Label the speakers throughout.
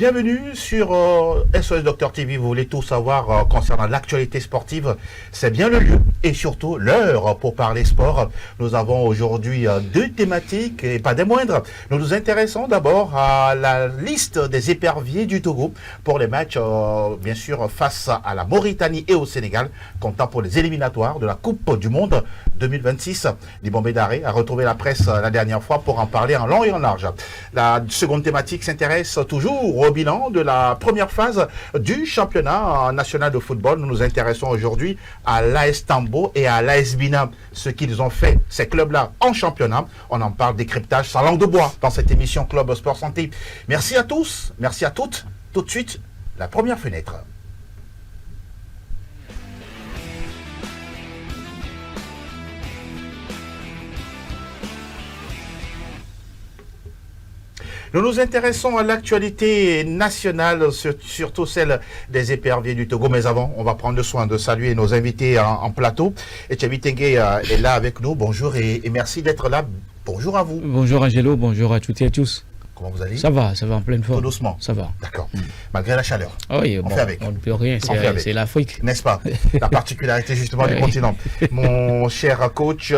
Speaker 1: Bienvenue sur SOS Docteur TV. Vous voulez tout savoir concernant l'actualité sportive. C'est bien le lieu et surtout l'heure pour parler sport. Nous avons aujourd'hui deux thématiques et pas des moindres. Nous nous intéressons d'abord à la liste des éperviers du Togo pour les matchs, bien sûr, face à la Mauritanie et au Sénégal, comptant pour les éliminatoires de la Coupe du Monde 2026. Libombé Daré a retrouvé la presse la dernière fois pour en parler en long et en large. La seconde thématique s'intéresse toujours au bilan de la première phase du championnat national de football. Nous nous intéressons aujourd'hui à l'AS Tambo et à l'AS Bina, ce qu'ils ont fait, ces clubs-là, en championnat. On en parle décryptage sans langue de bois dans cette émission Club Sport Santé. Merci à tous, merci à toutes. Tout de suite, la première fenêtre. Nous nous intéressons à l'actualité nationale, surtout celle des éperviers du Togo. Mais avant, on va prendre le soin de saluer nos invités en plateau. Etchabi Tengue est là avec nous. Bonjour et merci d'être là. Bonjour à vous.
Speaker 2: Bonjour Angelo, bonjour à toutes et à tous.
Speaker 1: Comment vous allez?
Speaker 2: Ça va en pleine forme.
Speaker 1: Tout doucement.
Speaker 2: Ça va.
Speaker 1: D'accord. Malgré la chaleur.
Speaker 2: Oui,
Speaker 1: on fait avec.
Speaker 2: On ne peut rien, c'est l'Afrique.
Speaker 1: N'est-ce pas? La particularité justement du continent. Mon cher coach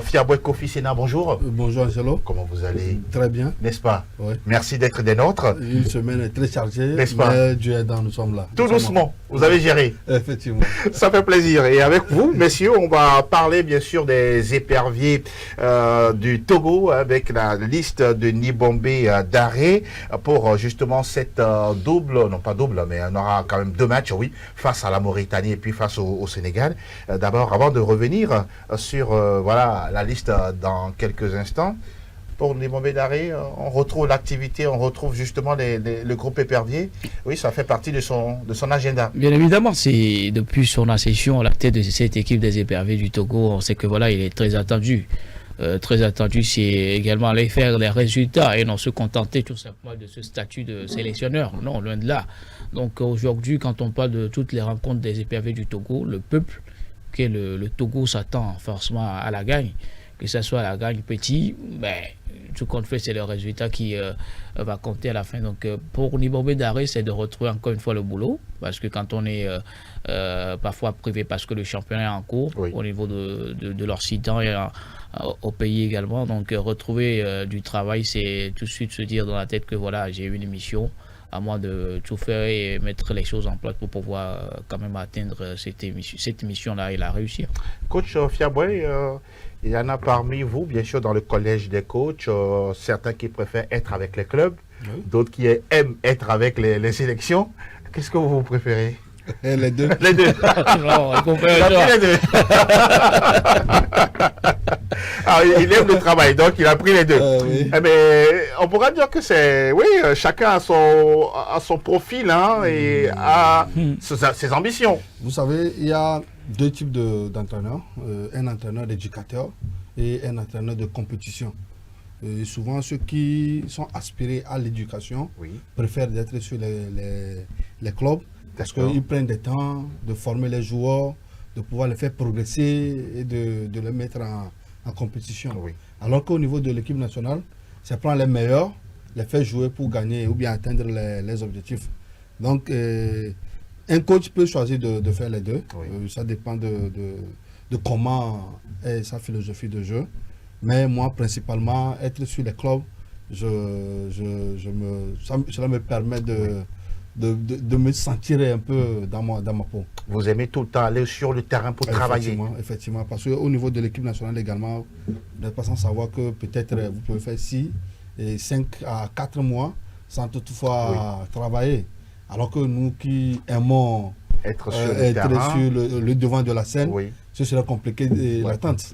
Speaker 1: Fiaboué Kofi Sena, bonjour.
Speaker 3: Bonjour Angelo.
Speaker 1: Comment vous allez?
Speaker 3: Très bien.
Speaker 1: N'est-ce pas?
Speaker 3: Oui.
Speaker 1: Merci d'être des nôtres.
Speaker 3: Une semaine très chargée,
Speaker 1: n'est-ce pas?
Speaker 3: Mais Dieu est dans, nous sommes là.
Speaker 1: Tout doucement, vous avez géré.
Speaker 3: Effectivement.
Speaker 1: Ça fait plaisir. Et avec vous, messieurs, on va parler bien sûr des éperviers du Togo avec la liste de Nibombé Daré pour justement cette double, non pas double, mais on aura quand même deux matchs, oui, face à la Mauritanie et puis face au Sénégal. D'abord, avant de revenir sur voilà, la liste dans quelques instants, pour Nibombé Daré, on retrouve l'activité, on retrouve justement le groupe épervier. Oui, ça fait partie de son agenda.
Speaker 2: Bien évidemment, c'est depuis son accession à la tête de cette équipe des éperviers du Togo, on sait que voilà, il est très attendu. Très attendu, c'est également aller faire les résultats et non se contenter tout simplement de ce statut de sélectionneur. Non, loin de là. Donc aujourd'hui, quand on parle de toutes les rencontres des éperviers du Togo, le peuple, qui est le Togo, s'attend forcément à la gagne. Que ce soit la gagne petit, ben, tout compte fait, c'est le résultat qui va compter à la fin. Donc pour Nibombé Daré, c'est de retrouver encore une fois le boulot, parce que quand on est parfois privé, parce que le championnat est en cours, oui, au niveau de l'Occident et au pays également, donc retrouver du travail, c'est tout de suite se dire dans la tête que voilà, j'ai une émission, à moi de tout faire et mettre les choses en place pour pouvoir quand même atteindre cette mission-là et la réussir.
Speaker 1: Coach Fiaboué, il y en a parmi vous, bien sûr, dans le collège des coachs, certains qui préfèrent être avec les clubs, oui, d'autres qui aiment être avec les sélections. Qu'est-ce que vous préférez?
Speaker 3: Les deux.
Speaker 1: Les deux.
Speaker 2: Non, on préfère
Speaker 1: les deux. Alors, il aime le travail, donc il a pris les deux.
Speaker 3: Oui.
Speaker 1: Mais on pourra dire que c'est, oui, chacun a son profil hein, et a ses ambitions.
Speaker 3: Vous savez, il y a deux types d'entraîneurs. Un entraîneur d'éducateur et un entraîneur de compétition. Et souvent, ceux qui sont aspirés à l'éducation, oui, préfèrent d'être sur les clubs parce qu'ils prennent le temps de former les joueurs, de pouvoir les faire progresser et de les mettre en compétition. Oui. Alors qu'au niveau de l'équipe nationale, c'est prendre les meilleurs, les faire jouer pour gagner ou bien atteindre les objectifs. Donc, un coach peut choisir de faire les deux. Oui. Ça dépend de comment est sa philosophie de jeu. Mais moi, principalement, être sur les clubs, cela me permet de me sentir un peu dans ma peau.
Speaker 1: Vous aimez tout le temps aller sur le terrain pour travailler?
Speaker 3: Effectivement, parce qu'au niveau de l'équipe nationale également, vous n'êtes pas sans savoir que peut-être vous pouvez faire 5 à 4 mois sans toutefois travailler. Alors que nous qui aimons
Speaker 1: être sur
Speaker 3: le devant de la scène, oui, ce sera compliqué l'attente.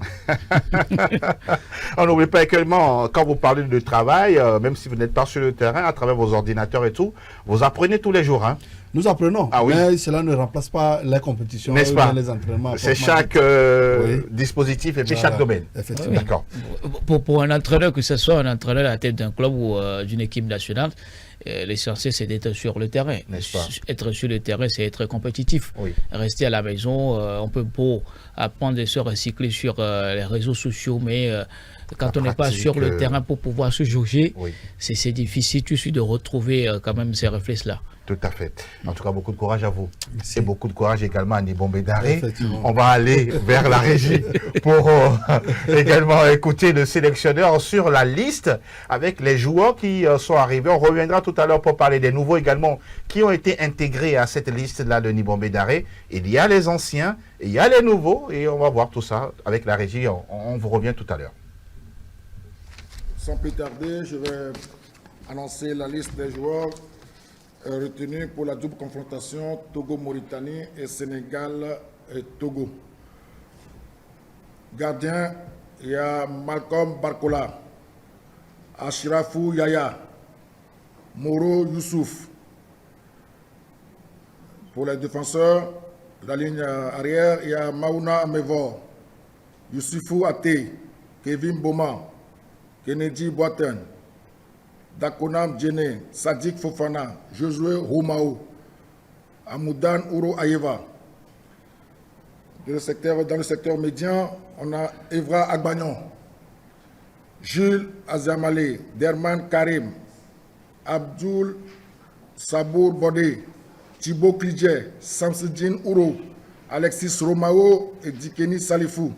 Speaker 1: On n'oublie pas également, quand vous parlez de travail, même si vous n'êtes pas sur le terrain, à travers vos ordinateurs et tout, vous apprenez tous les jours. Hein?
Speaker 3: Nous apprenons,
Speaker 1: Ah oui.
Speaker 3: mais cela ne remplace pas les compétitions,
Speaker 1: N'est-ce pas?
Speaker 3: les entraînements.
Speaker 1: C'est chaque
Speaker 3: Oui.
Speaker 1: dispositif et puis
Speaker 3: Voilà.
Speaker 1: chaque domaine.
Speaker 3: Effectivement.
Speaker 1: D'accord.
Speaker 2: Pour un entraîneur, que ce soit un entraîneur à la tête d'un club ou d'une équipe nationale, l'essentiel c'est d'être sur le terrain.
Speaker 1: N'est-ce pas?
Speaker 2: Être sur le terrain, c'est être compétitif.
Speaker 1: Oui.
Speaker 2: Rester à la maison, on peut beau apprendre de se recycler sur les réseaux sociaux, mais quand
Speaker 1: La
Speaker 2: on n'est pas
Speaker 1: pratique,
Speaker 2: sur le terrain pour pouvoir se jauger,
Speaker 1: Oui.
Speaker 2: c'est difficile tout de suite de retrouver quand même ces réflexes-là.
Speaker 1: Tout à fait. En tout cas, beaucoup de courage à vous.
Speaker 3: Merci.
Speaker 1: Et beaucoup de courage également à Nibombé Daré.
Speaker 3: Effectivement.
Speaker 1: On va aller vers la régie pour également écouter le sélectionneur sur la liste avec les joueurs qui sont arrivés. On reviendra tout à l'heure pour parler des nouveaux également qui ont été intégrés à cette liste-là de Nibombé Daré. Il y a les anciens, il y a les nouveaux et on va voir tout ça avec la régie. On vous revient tout à l'heure.
Speaker 4: Sans plus tarder, je vais annoncer la liste des joueurs retenus pour la double confrontation Togo-Mauritanie et Sénégal-Togo. Gardien, il y a Malcolm Barcola, Ashrafou Yaya, Moro Youssouf. Pour les défenseurs, la ligne arrière, il y a Maouna Amevor, Youssifou Ate, Kevin Boma, Kennedy Boaten, Dakonam Djene, Sadik Fofana, Josué Roumao, Amoudan Ouro Ayeva. Dans le secteur médian, on a Evra Agbagnon, Jules Azamale, Derman Karim, Abdul Sabour Bodé, Thibaut Klidje, Samsidine Ouro, Alexis Romao et Dikeni Salifou.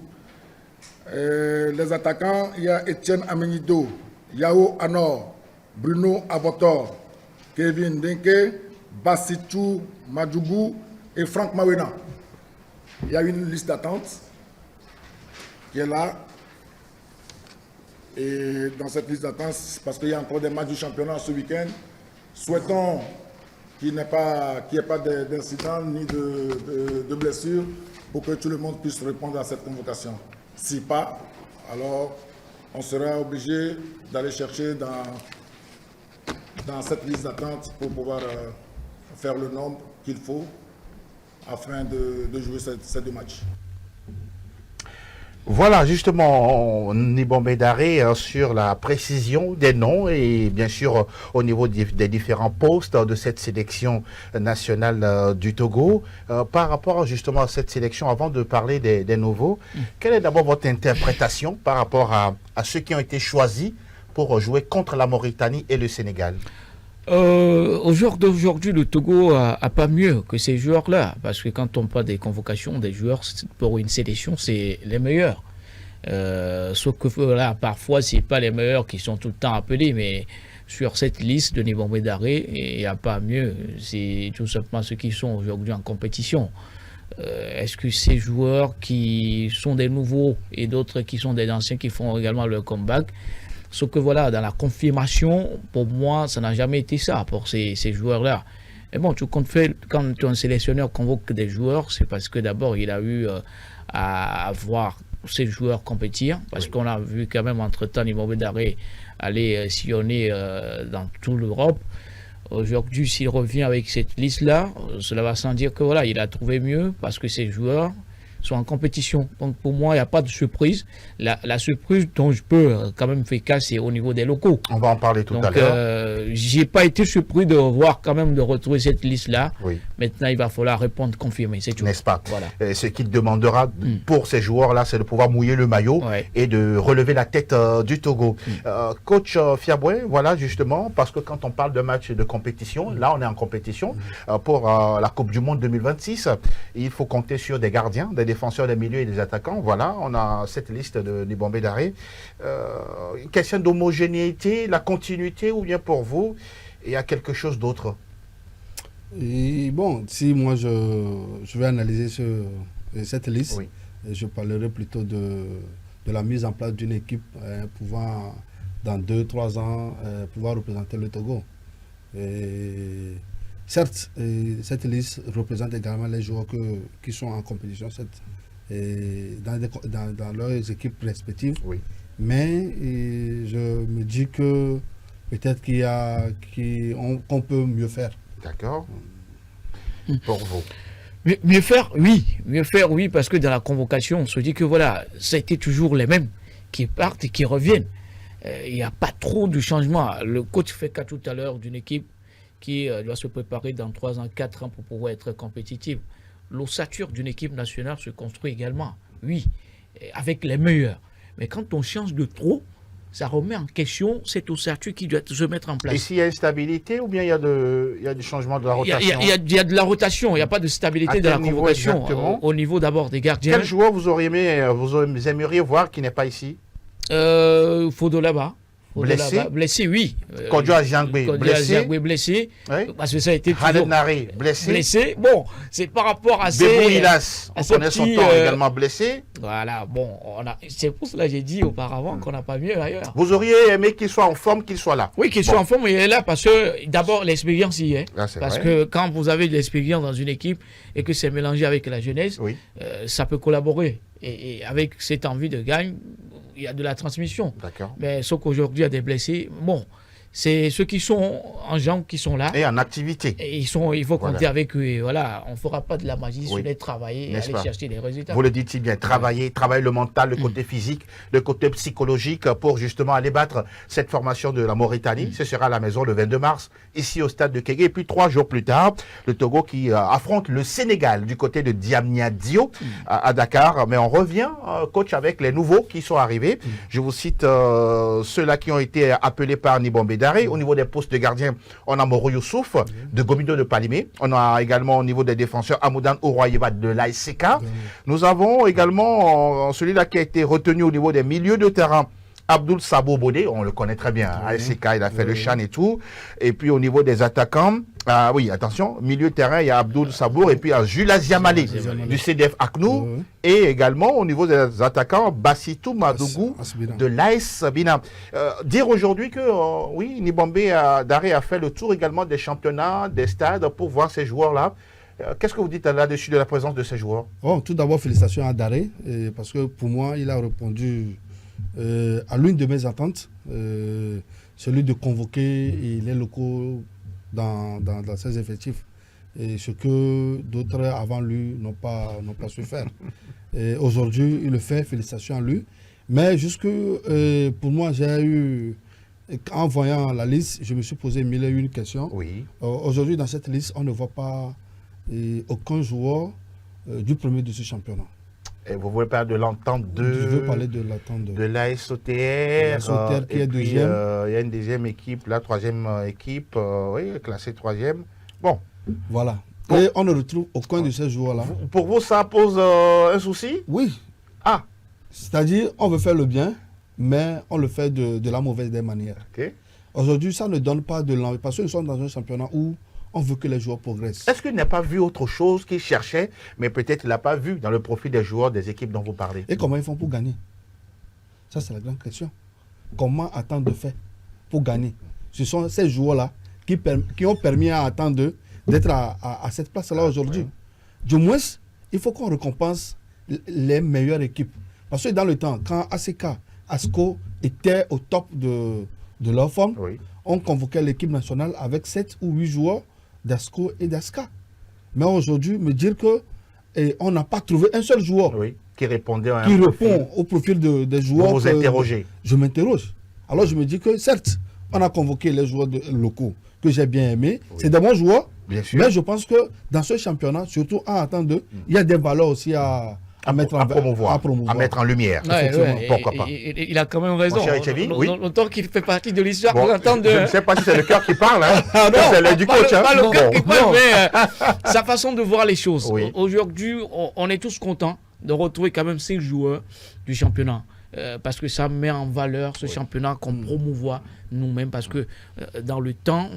Speaker 4: Les attaquants, il y a Etienne Amenido, Yao Anor, Bruno Avotor, Kevin Denke, Bassitou Madjougou et Franck Mawena. Il y a une liste d'attente qui est là. Et dans cette liste d'attente, parce qu'il y a encore des matchs du championnat ce week-end, souhaitons qu'il n'y ait pas d'incidents ni de blessures pour que tout le monde puisse répondre à cette convocation. Si pas, alors on sera obligé d'aller chercher dans cette liste d'attente pour pouvoir faire le nombre qu'il faut afin de jouer ces deux matchs.
Speaker 1: Voilà, justement, Nibombé Daré sur la précision des noms et bien sûr au niveau des différents postes de cette sélection nationale du Togo. Par rapport justement à cette sélection, avant de parler des nouveaux, quelle est d'abord votre interprétation par rapport à ceux qui ont été choisis pour jouer contre la Mauritanie et le Sénégal?
Speaker 2: Au jour d'aujourd'hui, le Togo a pas mieux que ces joueurs-là, parce que quand on parle des convocations des joueurs pour une sélection, c'est les meilleurs. Sauf que là, parfois, c'est pas les meilleurs qui sont tout le temps appelés, mais sur cette liste de Nibombé Daré, il n'y a pas mieux. C'est tout simplement ceux qui sont aujourd'hui en compétition. Est-ce que ces joueurs qui sont des nouveaux et d'autres qui sont des anciens qui font également leur comeback? Sauf que voilà, dans la confirmation, pour moi, ça n'a jamais été ça pour ces joueurs-là. Mais bon, quand un sélectionneur convoque des joueurs, c'est parce que d'abord, il a eu à voir ces joueurs compétir, parce qu'on a vu quand même entre-temps Nibombé Daré aller sillonner dans toute l'Europe. Aujourd'hui, s'il revient avec cette liste-là, cela va sans dire que voilà, il a trouvé mieux, parce que ces joueurs sont en compétition. Donc pour moi, il n'y a pas de surprise. La surprise dont je peux quand même faire cas, c'est au niveau des locaux.
Speaker 1: On va en parler tout à l'heure.
Speaker 2: J'ai pas été surpris de voir quand même de retrouver cette liste-là.
Speaker 1: Oui.
Speaker 2: Maintenant, il va falloir répondre, confirmer, c'est tout.
Speaker 1: N'est-ce pas?
Speaker 2: Voilà.
Speaker 1: Ce qu'il demandera pour ces joueurs-là, c'est de pouvoir mouiller le maillot et de relever la tête du Togo. Coach Fiaboué, voilà justement, parce que quand on parle de match de compétition, là on est en compétition pour la Coupe du Monde 2026. Il faut compter sur des gardiens, des défenseurs, des milieux et des attaquants. Voilà, on a cette liste de Nibombé Daré. Question d'homogénéité, la continuité, ou bien pour vous, il y a quelque chose d'autre?
Speaker 3: Et bon, si moi je vais analyser cette liste,
Speaker 1: Oui.
Speaker 3: je parlerai plutôt de la mise en place d'une équipe pouvant, dans 2-3 ans, pouvoir représenter le Togo. Et certes, cette liste représente également les joueurs qui sont en compétition dans leurs équipes respectives.
Speaker 1: Oui.
Speaker 3: Mais je me dis que peut-être qu'on peut mieux faire.
Speaker 1: D'accord. pour vous?
Speaker 2: Mieux faire, oui, parce que dans la convocation, on se dit que voilà, ça a été toujours les mêmes qui partent et qui reviennent. Il n'y a pas trop de changements. Le coach fait cas tout à l'heure d'une équipe qui doit se préparer dans 3 ans, 4 ans pour pouvoir être compétitive. L'ossature d'une équipe nationale se construit également, oui, avec les meilleurs. Mais quand on change de trop, ça remet en question cette ossature qui doit se mettre en place.
Speaker 1: Et s'il y a une stabilité ou bien il y a du changement de la rotation?
Speaker 2: Il y a de la rotation, il n'y a pas de stabilité de la convocation. Au niveau d'abord des gardiens.
Speaker 1: Quel joueur vous aimeriez voir qui n'est pas ici?
Speaker 2: Fodolaba. Blessé, oui.
Speaker 1: Kodjo Jangbe,
Speaker 2: blessé.
Speaker 1: Oui.
Speaker 2: Parce que ça a été
Speaker 1: Khaled Nari, blessé.
Speaker 2: Bon, c'est par rapport à
Speaker 1: Bebou Ilas, on connaît son temps, également blessé.
Speaker 2: Voilà, bon, c'est pour cela que j'ai dit auparavant qu'on n'a pas mieux ailleurs.
Speaker 1: Vous auriez aimé qu'il soit en forme, qu'il soit là?
Speaker 2: Oui, qu'il soit en forme, il est là parce que d'abord l'expérience y est.
Speaker 1: Là,
Speaker 2: parce
Speaker 1: vrai.
Speaker 2: que quand vous avez de l'expérience dans une équipe et que c'est mélangé avec la jeunesse,
Speaker 1: Oui.
Speaker 2: ça peut collaborer. Et avec cette envie de gagner, il y a de la transmission.
Speaker 1: D'accord.
Speaker 2: Mais sauf qu'aujourd'hui, il y a des blessés. Bon, c'est ceux qui sont en jambes qui sont là.
Speaker 1: Et en activité.
Speaker 2: Et il faut compter
Speaker 1: Voilà.
Speaker 2: avec eux. Et voilà, on ne fera pas de la magie,
Speaker 1: Oui.
Speaker 2: sur les travailler et
Speaker 1: N'est-ce
Speaker 2: aller
Speaker 1: pas?
Speaker 2: chercher des résultats.
Speaker 1: Vous le dites si bien, travailler le mental, le côté physique, le côté psychologique pour justement aller battre cette formation de la Mauritanie. Ce sera à la maison le 22 mars, ici au stade de Kégué. Et puis 3 jours plus tard, le Togo qui affronte le Sénégal du côté de Diamniadio à Dakar. Mais on revient, coach, avec les nouveaux qui sont arrivés. Je vous cite ceux-là qui ont été appelés par Nibombe Daré. Au niveau des postes de gardien, on a Moro Youssouf de Gomido de Palimé. On a également au niveau des défenseurs Amoudan Ouroyeva de l'ASK. Nous avons également celui-là qui a été retenu au niveau des milieux de terrain. Abdoul Sabo Bodé, on le connaît très bien, ASK, il a fait le Chan et tout. Et puis au niveau des attaquants, oui, attention, milieu de terrain, il y a Abdoul Sabour et puis il y a Jules Aziamale du CDF Aknou. Et également au niveau des attaquants, Bassitou Madougou de l'AS Sabina. Dire aujourd'hui que, oui, Nibombe Daré a fait le tour également des championnats, des stades pour voir ces joueurs-là. Qu'est-ce que vous dites là-dessus de la présence de ces joueurs?
Speaker 3: Bon, tout d'abord, félicitations à Daré, parce que pour moi, il a répondu à l'une de mes attentes, celui de convoquer les locaux dans ses effectifs. Et ce que d'autres avant lui n'ont pas su faire. Aujourd'hui, il le fait, félicitations à lui. Mais jusque pour moi, j'ai eu, en voyant la liste, je me suis posé 1001 questions.
Speaker 1: Oui.
Speaker 3: Aujourd'hui, dans cette liste, on ne voit pas aucun joueur du premier de ce championnat.
Speaker 1: Et vous voulez parler de l'entente
Speaker 3: Je veux parler de l'attente
Speaker 1: de l'ASOTR,
Speaker 3: qui est deuxième.
Speaker 1: Il y a une deuxième équipe, la troisième équipe, oui, classée troisième. Bon.
Speaker 3: Voilà.
Speaker 1: Bon.
Speaker 3: Et on ne retrouve aucun de ces joueurs-là.
Speaker 1: Pour vous, ça pose un souci?
Speaker 3: Oui.
Speaker 1: Ah.
Speaker 3: C'est-à-dire, on veut faire le bien, mais on le fait de la mauvaise des manières.
Speaker 1: Ok.
Speaker 3: Aujourd'hui, ça ne donne pas de l'envie. Parce que nous sommes dans un championnat où on veut que les joueurs progressent.
Speaker 1: Est-ce qu'il n'a pas vu autre chose qu'il cherchait, mais peut-être il n'a pas vu dans le profil des joueurs des équipes dont vous parlez?
Speaker 3: Et comment ils font pour gagner? Ça, c'est la grande question. Comment attendre de faire pour gagner? Ce sont ces joueurs-là qui ont permis à attendre d'être à cette place-là aujourd'hui. Du moins, il faut qu'on récompense les meilleures équipes. Parce que dans le temps, quand ACK, ASCO étaient au top de leur forme,
Speaker 1: Oui.
Speaker 3: on convoquait l'équipe nationale avec 7 ou 8 joueurs d'ASCO et d'ASCA. Mais aujourd'hui, me dire que on n'a pas trouvé un seul joueur
Speaker 1: Oui, qui répondait à un
Speaker 3: qui
Speaker 1: profil.
Speaker 3: répond au profil des joueurs.
Speaker 1: Vous vous interrogez.
Speaker 3: Je m'interroge. Alors je me dis que certes, on a convoqué les joueurs locaux que j'ai bien aimés.
Speaker 1: Oui.
Speaker 3: C'est des bons joueurs.
Speaker 1: Bien sûr.
Speaker 3: Mais je pense que dans ce championnat, surtout en attendant, il y a des valeurs aussi à mettre
Speaker 1: à promouvoir,
Speaker 3: à
Speaker 1: à mettre en lumière. Pourquoi pas?
Speaker 2: Il a quand même raison.
Speaker 1: Mon cher Echevi, oui.
Speaker 2: Longtemps qu'il fait partie de l'histoire,
Speaker 1: Bon,
Speaker 2: pour entendre
Speaker 1: je ne sais pas si c'est le cœur qui parle, hein. C'est l'aide du
Speaker 2: pas
Speaker 1: coach.
Speaker 2: le,
Speaker 1: Hein.
Speaker 2: pas le cœur qui parle,
Speaker 1: Bon.
Speaker 2: mais sa façon de voir les choses.
Speaker 1: Oui.
Speaker 2: Aujourd'hui, on est tous contents de retrouver quand même 5 joueurs du championnat. Parce que ça met en valeur ce championnat qu'on promouvoit nous-mêmes. Parce que dans le temps,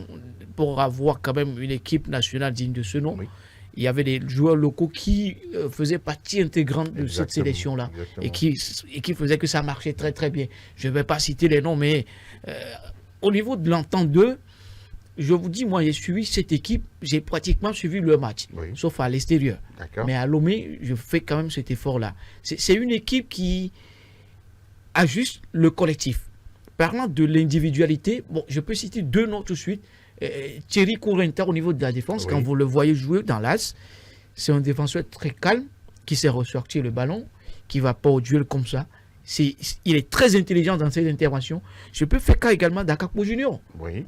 Speaker 2: pour avoir quand même une équipe nationale digne de ce nom,
Speaker 1: Oui.
Speaker 2: il y avait des joueurs locaux qui faisaient partie intégrante de cette sélection-là et qui faisaient que ça marchait très très bien. Je ne vais pas citer les noms, mais au niveau de l'entente d'eux, je vous dis, moi j'ai suivi cette équipe, j'ai pratiquement suivi le match,
Speaker 1: Oui.
Speaker 2: sauf à l'extérieur.
Speaker 1: D'accord.
Speaker 2: Mais à Lomé, je fais quand même cet effort-là. C'est une équipe qui ajuste le collectif. Parlant de l'individualité, bon, je peux citer 2 noms tout de suite. Thierry Corentin au niveau de la défense, quand vous le voyez jouer dans l'as, c'est un défenseur très calme, qui sait ressortir le ballon, qui ne va pas au duel comme ça. Il est très intelligent dans ses interventions. Je peux faire cas également d'Akapo Junior.
Speaker 1: Oui.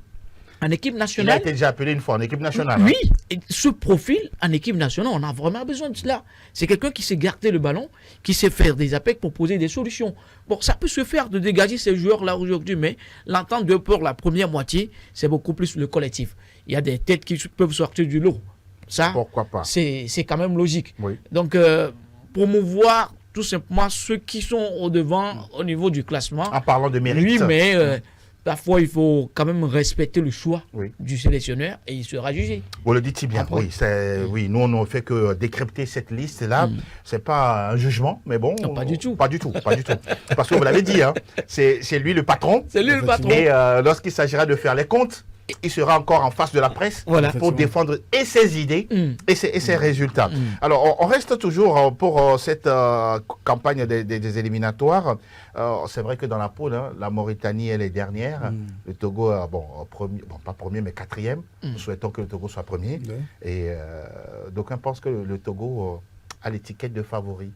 Speaker 2: En équipe
Speaker 1: Il a
Speaker 2: nationale.
Speaker 1: été déjà appelé une fois en équipe nationale.
Speaker 2: Oui, et ce profil en équipe nationale, on a vraiment besoin de cela. C'est quelqu'un qui sait garder le ballon, qui sait faire des appels pour poser des solutions. Bon, ça peut se faire de dégager ces joueurs-là aujourd'hui, mais l'entente de pour la première moitié, c'est beaucoup plus le collectif. Il y a des têtes qui peuvent sortir du lot. Ça,
Speaker 1: pourquoi pas.
Speaker 2: C'est quand même logique.
Speaker 1: Oui.
Speaker 2: Donc, promouvoir tout simplement ceux qui sont au devant au niveau du classement.
Speaker 1: En parlant de mérite.
Speaker 2: Oui, mais parfois, il faut quand même respecter le choix
Speaker 1: Oui.
Speaker 2: du sélectionneur et il sera jugé.
Speaker 1: Vous le dites si bien,
Speaker 2: Après.
Speaker 1: oui, nous on ne fait que décrypter cette liste-là. C'est pas un jugement, mais bon.
Speaker 2: Non, pas du tout.
Speaker 1: Pas du tout. Parce que vous l'avez dit, hein, c'est lui le patron.
Speaker 2: C'est lui le patron.
Speaker 1: Et lorsqu'il s'agira de faire les comptes, il sera encore en face de la presse
Speaker 2: Voilà.
Speaker 1: pour défendre et ses idées et ses résultats. Alors, on reste toujours pour cette campagne des éliminatoires. C'est vrai que dans la poule, hein, la Mauritanie, elle est dernière. Le Togo, pas premier, mais quatrième. Nous souhaitons que le Togo soit premier. Et d'aucuns pensent que le Togo a l'étiquette de favori.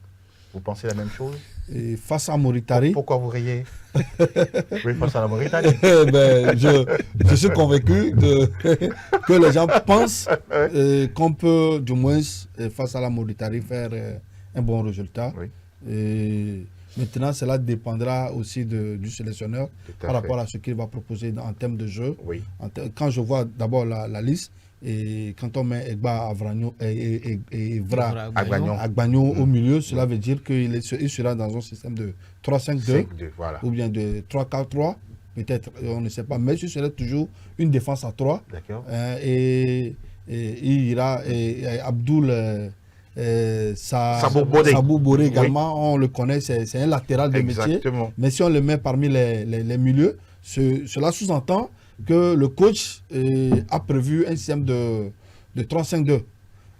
Speaker 1: Vous pensez la même chose?
Speaker 3: Et face à Mauritanie.
Speaker 1: Pourquoi vous riez? Oui, face à la Mauritanie.
Speaker 3: Je suis convaincu que les gens pensent qu'on peut, du moins, face à la Mauritanie, faire un bon résultat.
Speaker 1: Oui.
Speaker 3: Et maintenant, cela dépendra aussi du sélectionneur par rapport à ce qu'il va proposer en termes de jeu.
Speaker 1: Oui.
Speaker 3: Quand je vois d'abord la liste, et quand on met Egba Avranyo et Evra Agbagno au milieu, cela veut dire qu'il sera dans un système de 3-5-2
Speaker 1: voilà.
Speaker 3: ou bien de 3-4-3, peut-être, on ne sait pas, mais ce serait toujours une défense à 3.
Speaker 1: D'accord.
Speaker 3: Et il ira Abdoul Sabou Boré également, on le connaît, c'est un latéral de métier. Mais si on le met parmi les milieux, cela sous-entend que le coach a prévu un système de 3-5-2.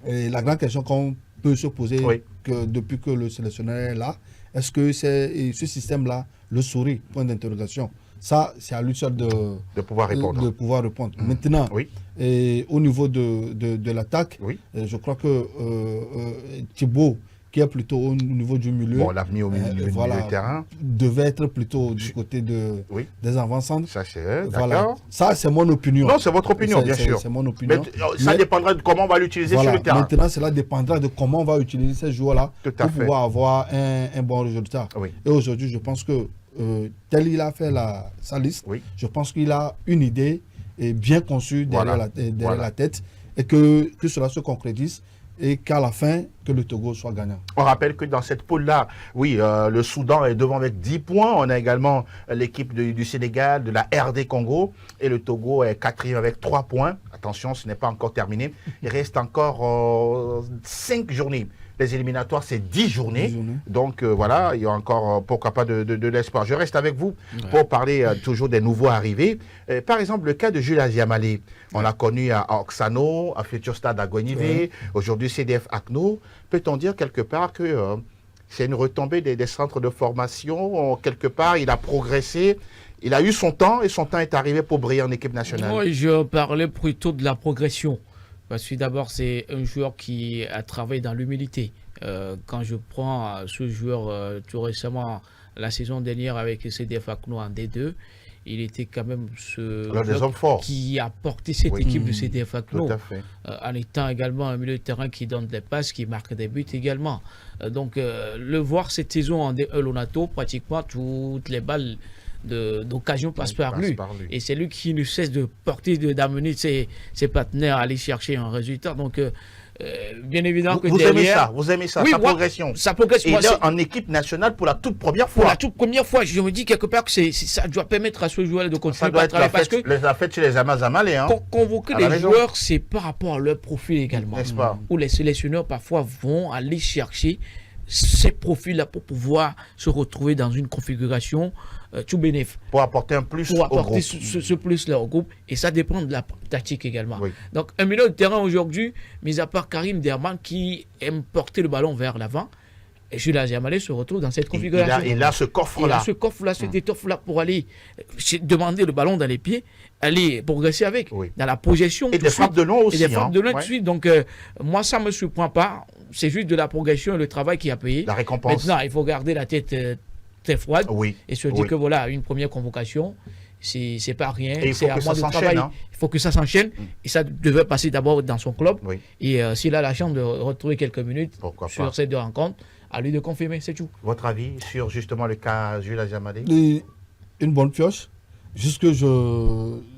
Speaker 3: Et la grande question qu'on peut se poser que depuis que le sélectionneur est là, est-ce que ce système-là le sourit? Point d'interrogation. Ça, c'est à lui seul de pouvoir répondre. Maintenant, au niveau de l'attaque, je crois que Thibaut, qui est plutôt au niveau du milieu,
Speaker 1: l'a mis au milieu du terrain,
Speaker 3: devait être plutôt du côté des avant-centres.
Speaker 1: Ça, c'est
Speaker 3: voilà. Ça, c'est mon opinion.
Speaker 1: Non, c'est votre opinion, bien sûr.
Speaker 3: C'est mon opinion.
Speaker 1: Mais ça dépendra de comment on va l'utiliser sur le terrain.
Speaker 3: Maintenant, cela dépendra de comment on va utiliser ces joueurs-là pour pouvoir avoir un bon résultat. Et aujourd'hui, je pense que tel il a fait sa liste, je pense qu'il a une idée bien conçue derrière la tête et que cela se concrétise et qu'à la fin, que le Togo soit gagnant.
Speaker 1: On rappelle que dans cette poule-là, le Soudan est devant avec 10 points. On a également l'équipe du Sénégal, de la RD Congo. Et le Togo est quatrième avec 3 points. Attention, ce n'est pas encore terminé. Il reste encore 5 journées. Les éliminatoires, c'est 10 journées. Donc voilà, il y a encore, pourquoi pas, de l'espoir. Je reste avec vous pour parler toujours des nouveaux arrivés. Par exemple, le cas de Jules Aziamale. On l'a connu à Oksano, à Futur Stade à Gonivé, aujourd'hui CDF Akno. Peut-on dire quelque part que c'est une retombée des centres de formation? Quelque part, il a progressé. Il a eu son temps et son temps est arrivé pour briller en équipe nationale.
Speaker 2: Moi, je parlais plutôt de la progression. Parce que d'abord, c'est un joueur qui a travaillé dans l'humilité. Quand je prends ce joueur tout récemment, la saison dernière avec CDF Akno en D2, il était quand même
Speaker 1: des hommes forts
Speaker 2: qui a porté cette équipe de CDF Akno.
Speaker 1: Tout à fait.
Speaker 2: En étant également un milieu de terrain qui donne des passes, qui marque des buts également. Donc, le voir cette saison en D1 Lonato, pratiquement toutes les balles d'occasion passent par lui. Et c'est lui qui ne cesse de porter, d'amener ses partenaires à aller chercher un résultat. Donc, bien évidemment que derrière...
Speaker 1: Vous aimez ça, sa progression.
Speaker 2: Sa progression.
Speaker 1: Et là, en équipe nationale pour la toute première fois.
Speaker 2: Pour la toute première fois, je me dis quelque part que ça doit permettre à ce joueur de continuer à travailler. Parce que
Speaker 1: la fête chez les Amazamale.
Speaker 2: Convoquer les joueurs, c'est par rapport à leur profil également.
Speaker 1: N'est-ce pas?
Speaker 2: Où les sélectionneurs parfois vont aller chercher ces profils-là pour pouvoir se retrouver dans une configuration tout bénéfice.
Speaker 1: Pour apporter un plus
Speaker 2: pour apporter
Speaker 1: au groupe.
Speaker 2: ce plus-là au groupe. Et ça dépend de la tactique également. Donc, un milieu de terrain aujourd'hui, mis à part Karim Derman qui aime porter le ballon vers l'avant, Jules Aziamalé se retrouve dans cette configuration.
Speaker 1: Il a ce coffre-là.
Speaker 2: Il a ce coffre-là, cette étoffe-là pour aller demander le ballon dans les pieds, aller progresser avec, dans la projection.
Speaker 1: Et des frappes de loin aussi.
Speaker 2: Et des frappes de loin de suite. Donc, moi, ça ne me surprend pas. C'est juste de la progression et le travail qui a payé.
Speaker 1: La récompense.
Speaker 2: Maintenant, il faut garder la tête très froide et se dire que voilà, une première convocation, c'est pas rien. C'est à moi de travailler. Il faut que ça s'enchaîne. Et ça devait passer d'abord dans son club. Et s'il a la chance de retrouver quelques minutes sur ces deux rencontres, à lui de confirmer, c'est tout.
Speaker 1: Votre avis sur justement le cas Jules Aziamalé?
Speaker 3: Une bonne pioche. Juste que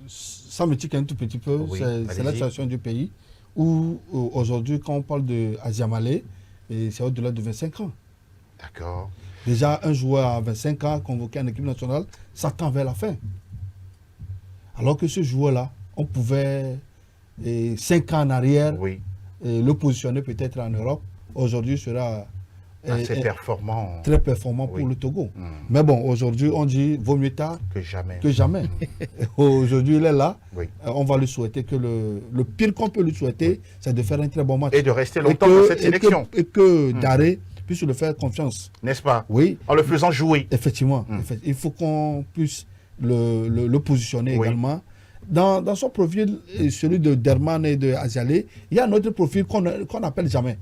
Speaker 3: ça me tique un tout petit peu. C'est la situation du pays où aujourd'hui, quand on parle de Aziamalé, c'est au-delà de 25 ans.
Speaker 1: D'accord.
Speaker 3: Déjà, un joueur à 25 ans convoqué en équipe nationale, ça tend vers la fin. Alors que ce joueur-là, on pouvait, 5 ans en arrière, le positionner peut-être en Europe. Aujourd'hui, sera
Speaker 1: assez performant.
Speaker 3: Très performant pour le Togo. Mais bon, aujourd'hui, on dit vaut mieux tard que jamais. Aujourd'hui, il est là. On va lui souhaiter que le pire qu'on peut lui souhaiter, c'est de faire un très bon match.
Speaker 1: Et de rester longtemps dans cette sélection.
Speaker 3: Et que Daré puisse le faire confiance.
Speaker 1: N'est-ce pas?
Speaker 3: Oui.
Speaker 1: En le faisant jouer.
Speaker 3: Effectivement. Il faut qu'on puisse le positionner également. Dans son profil, celui de Derman et de Azialé, il y a un autre profil qu'on n'appelle jamais.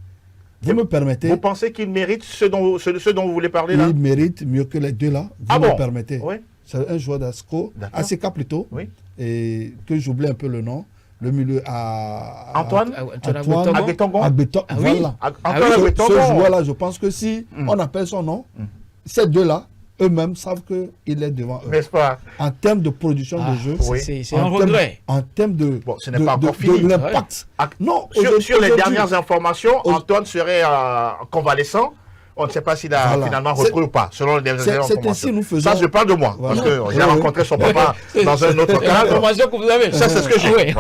Speaker 3: Vous me permettez?
Speaker 1: Vous pensez qu'il mérite ce dont vous voulez parler là?
Speaker 3: Il mérite mieux que les deux là. Vous me permettez?
Speaker 1: Oui.
Speaker 3: C'est un joueur d'ASCO, ACK plutôt, et que j'oublie un peu le nom. Le milieu à
Speaker 1: Antoine
Speaker 3: Agbetongon. Voilà. Ce joueur-là, je pense que si on appelle son nom, ces deux-là, eux-mêmes savent qu'il est devant eux.
Speaker 1: N'est-ce pas?
Speaker 3: En termes de production de jeu,
Speaker 2: c'est un regret.
Speaker 3: En termes de,
Speaker 1: bon, ce n'est pas encore fini.
Speaker 3: L'impact.
Speaker 1: Non, sur les dernières informations, Antoine serait convalescent. On ne sait pas s'il a finalement repris ou pas, selon les dernières informations. Ça, je parle de moi, parce que j'ai rencontré son papa dans un autre cadre.
Speaker 2: L'information que vous avez.
Speaker 1: Ça, c'est ce que j'ai.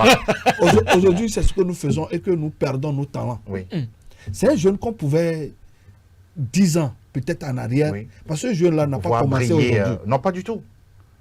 Speaker 3: Aujourd'hui, c'est ce que nous faisons et que nous perdons nos talents. C'est un jeune qu'on pouvait 10 ans peut-être en arrière, parce que ce jeune-là n'a pas commencé aujourd'hui.
Speaker 1: Non, pas du tout.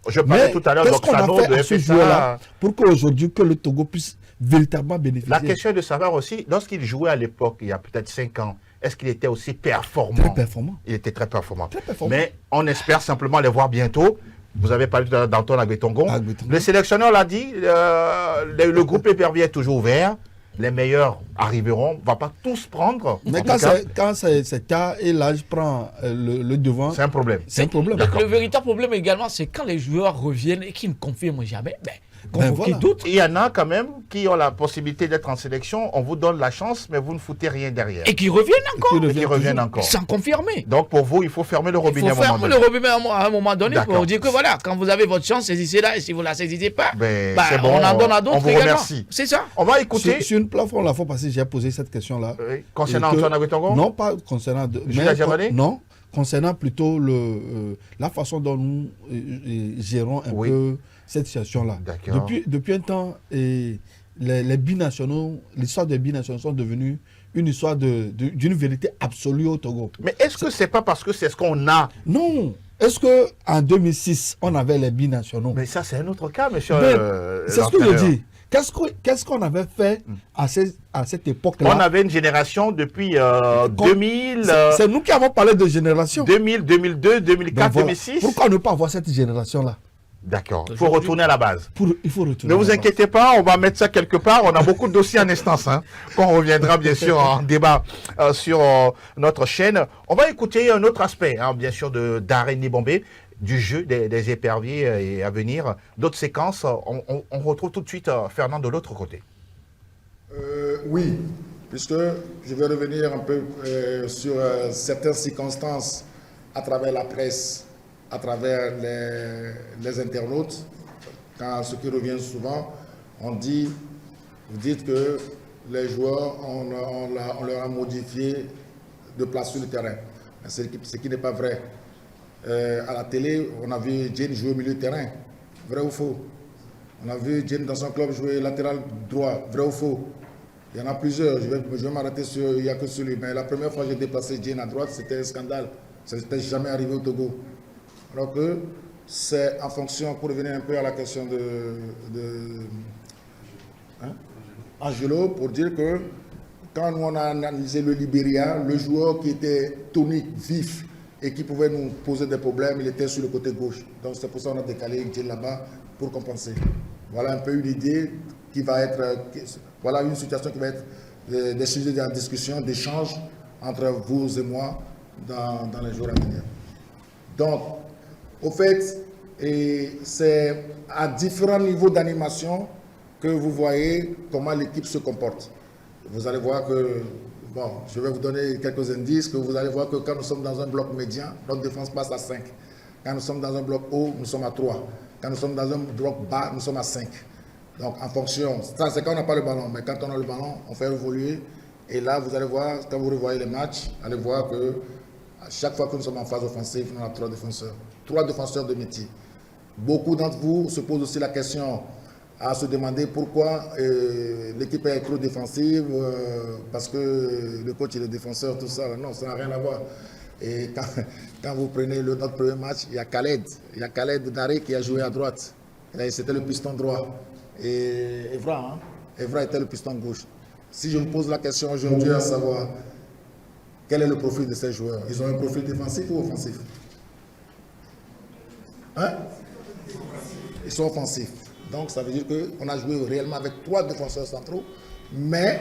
Speaker 1: Je parlais tout à l'heure de
Speaker 3: ce joueur-là pour qu'aujourd'hui que le Togo puisse véritablement bénéficier.
Speaker 1: La question est de savoir aussi, lorsqu'il jouait à l'époque, il y a peut-être 5 ans, est-ce qu'il était aussi performant?
Speaker 3: Très performant.
Speaker 1: Il était très performant. Mais on espère simplement les voir bientôt. Vous avez parlé d'Antoine Agbetongon. Le sélectionneur l'a dit, le groupe épervier est toujours ouvert. Les meilleurs arriveront. On ne va pas tous prendre.
Speaker 3: Mais quand c'est tard et l'âge prend le devant,
Speaker 1: c'est un problème.
Speaker 3: C'est un problème.
Speaker 2: Le véritable problème également, c'est quand les joueurs reviennent et qu'ils ne confirment jamais. Convoquer d'autres.
Speaker 1: Il y en a quand même qui ont la possibilité d'être en sélection. On vous donne la chance, mais vous ne foutez rien derrière.
Speaker 2: Et qui reviennent encore.
Speaker 1: Et qui reviennent encore.
Speaker 2: Sans confirmer.
Speaker 1: Donc pour vous, il faut fermer le robinet à un moment donné.
Speaker 2: Il faut fermer le robinet à un moment donné pour dire que voilà, quand vous avez votre chance, saisissez-la. Et si vous ne la saisissez pas,
Speaker 1: c'est bon,
Speaker 2: on en donne à d'autres également.
Speaker 1: Remercie.
Speaker 2: C'est ça.
Speaker 1: On va écouter.
Speaker 3: Sur une plateforme, la fois passée, j'ai posé cette question-là.
Speaker 1: Concernant Antoine Agbetongon?
Speaker 3: Non, pas concernant. Non, concernant plutôt la façon dont nous gérons un peu cette situation-là. Depuis un temps, les binationaux, l'histoire des binationaux sont devenus une histoire d'une vérité absolue au Togo.
Speaker 1: Mais est-ce que c'est pas parce que c'est ce qu'on a?
Speaker 3: Non. Est-ce qu'en 2006, on avait les binationaux?
Speaker 1: Mais ça, c'est un autre cas, monsieur.
Speaker 3: C'est ce que je dis. Qu'est-ce qu'on avait fait à cette époque-là?
Speaker 1: On avait une génération depuis 2000.
Speaker 3: C'est nous qui avons parlé de génération.
Speaker 1: 2000, 2002, 2004, 2006.
Speaker 3: Pourquoi ne pas avoir cette génération-là?
Speaker 1: D'accord. Il faut retourner à la base.
Speaker 3: Il faut retourner.
Speaker 1: Ne vous inquiétez pas, on va mettre ça quelque part. On a beaucoup de dossiers en instance. On reviendra bien sûr en débat sur notre chaîne. On va écouter un autre aspect, bien sûr, de Daré Nibombe, du jeu des éperviers et à venir. D'autres séquences, on retrouve tout de suite Fernand de l'autre côté.
Speaker 4: Oui, puisque je vais revenir un peu sur certaines circonstances à travers la presse, à travers les internautes. Quand ce qui revient souvent, vous dites que les joueurs, on leur a modifié de place sur le terrain. Ce qui n'est pas vrai. À la télé, on a vu Jane jouer au milieu de terrain. Vrai ou faux? On a vu Jane dans son club jouer latéral droit. Vrai ou faux? Il y en a plusieurs. Je vais m'arrêter sur, il n'y a que celui. Mais la première fois que j'ai déplacé Jane à droite, c'était un scandale. Ça n'était jamais arrivé au Togo. Alors que c'est en fonction, pour revenir un peu à la question de Angelo, pour dire que quand nous on a analysé le Libéria, le joueur qui était tonique, vif et qui pouvait nous poser des problèmes, il était sur le côté gauche. Donc c'est pour ça qu'on a décalé Dieu là-bas pour compenser. Voilà un peu une idée qui va être, voilà une situation qui va être des sujets de discussion, d'échange entre vous et moi dans les jours à venir. Donc, au fait, c'est à différents niveaux d'animation que vous voyez comment l'équipe se comporte. Vous allez voir que, bon, je vais vous donner quelques indices, que vous allez voir que quand nous sommes dans un bloc médian, notre défense passe à 5. Quand nous sommes dans un bloc haut, nous sommes à 3. Quand nous sommes dans un bloc bas, nous sommes à 5. Donc, en fonction, ça c'est quand on n'a pas le ballon, mais quand on a le ballon, on fait évoluer. Et là, vous allez voir, quand vous revoyez les matchs, allez voir que à chaque fois que nous sommes en phase offensive, nous avons 3 défenseurs. 3 défenseurs de métier. Beaucoup d'entre vous se posent aussi la question à se demander pourquoi l'équipe est trop défensive, parce que le coach est le défenseur, tout ça. Non, ça n'a rien à voir. Et quand vous prenez notre premier match, il y a Khaled Daré qui a joué à droite. C'était le piston droit. Et Evra était le piston gauche. Si je vous pose la question aujourd'hui à savoir quel est le profil de ces joueurs, ils ont un profil défensif ou offensif? Hein? Ils sont offensifs. Donc ça veut dire qu'on a joué réellement avec 3 défenseurs centraux, mais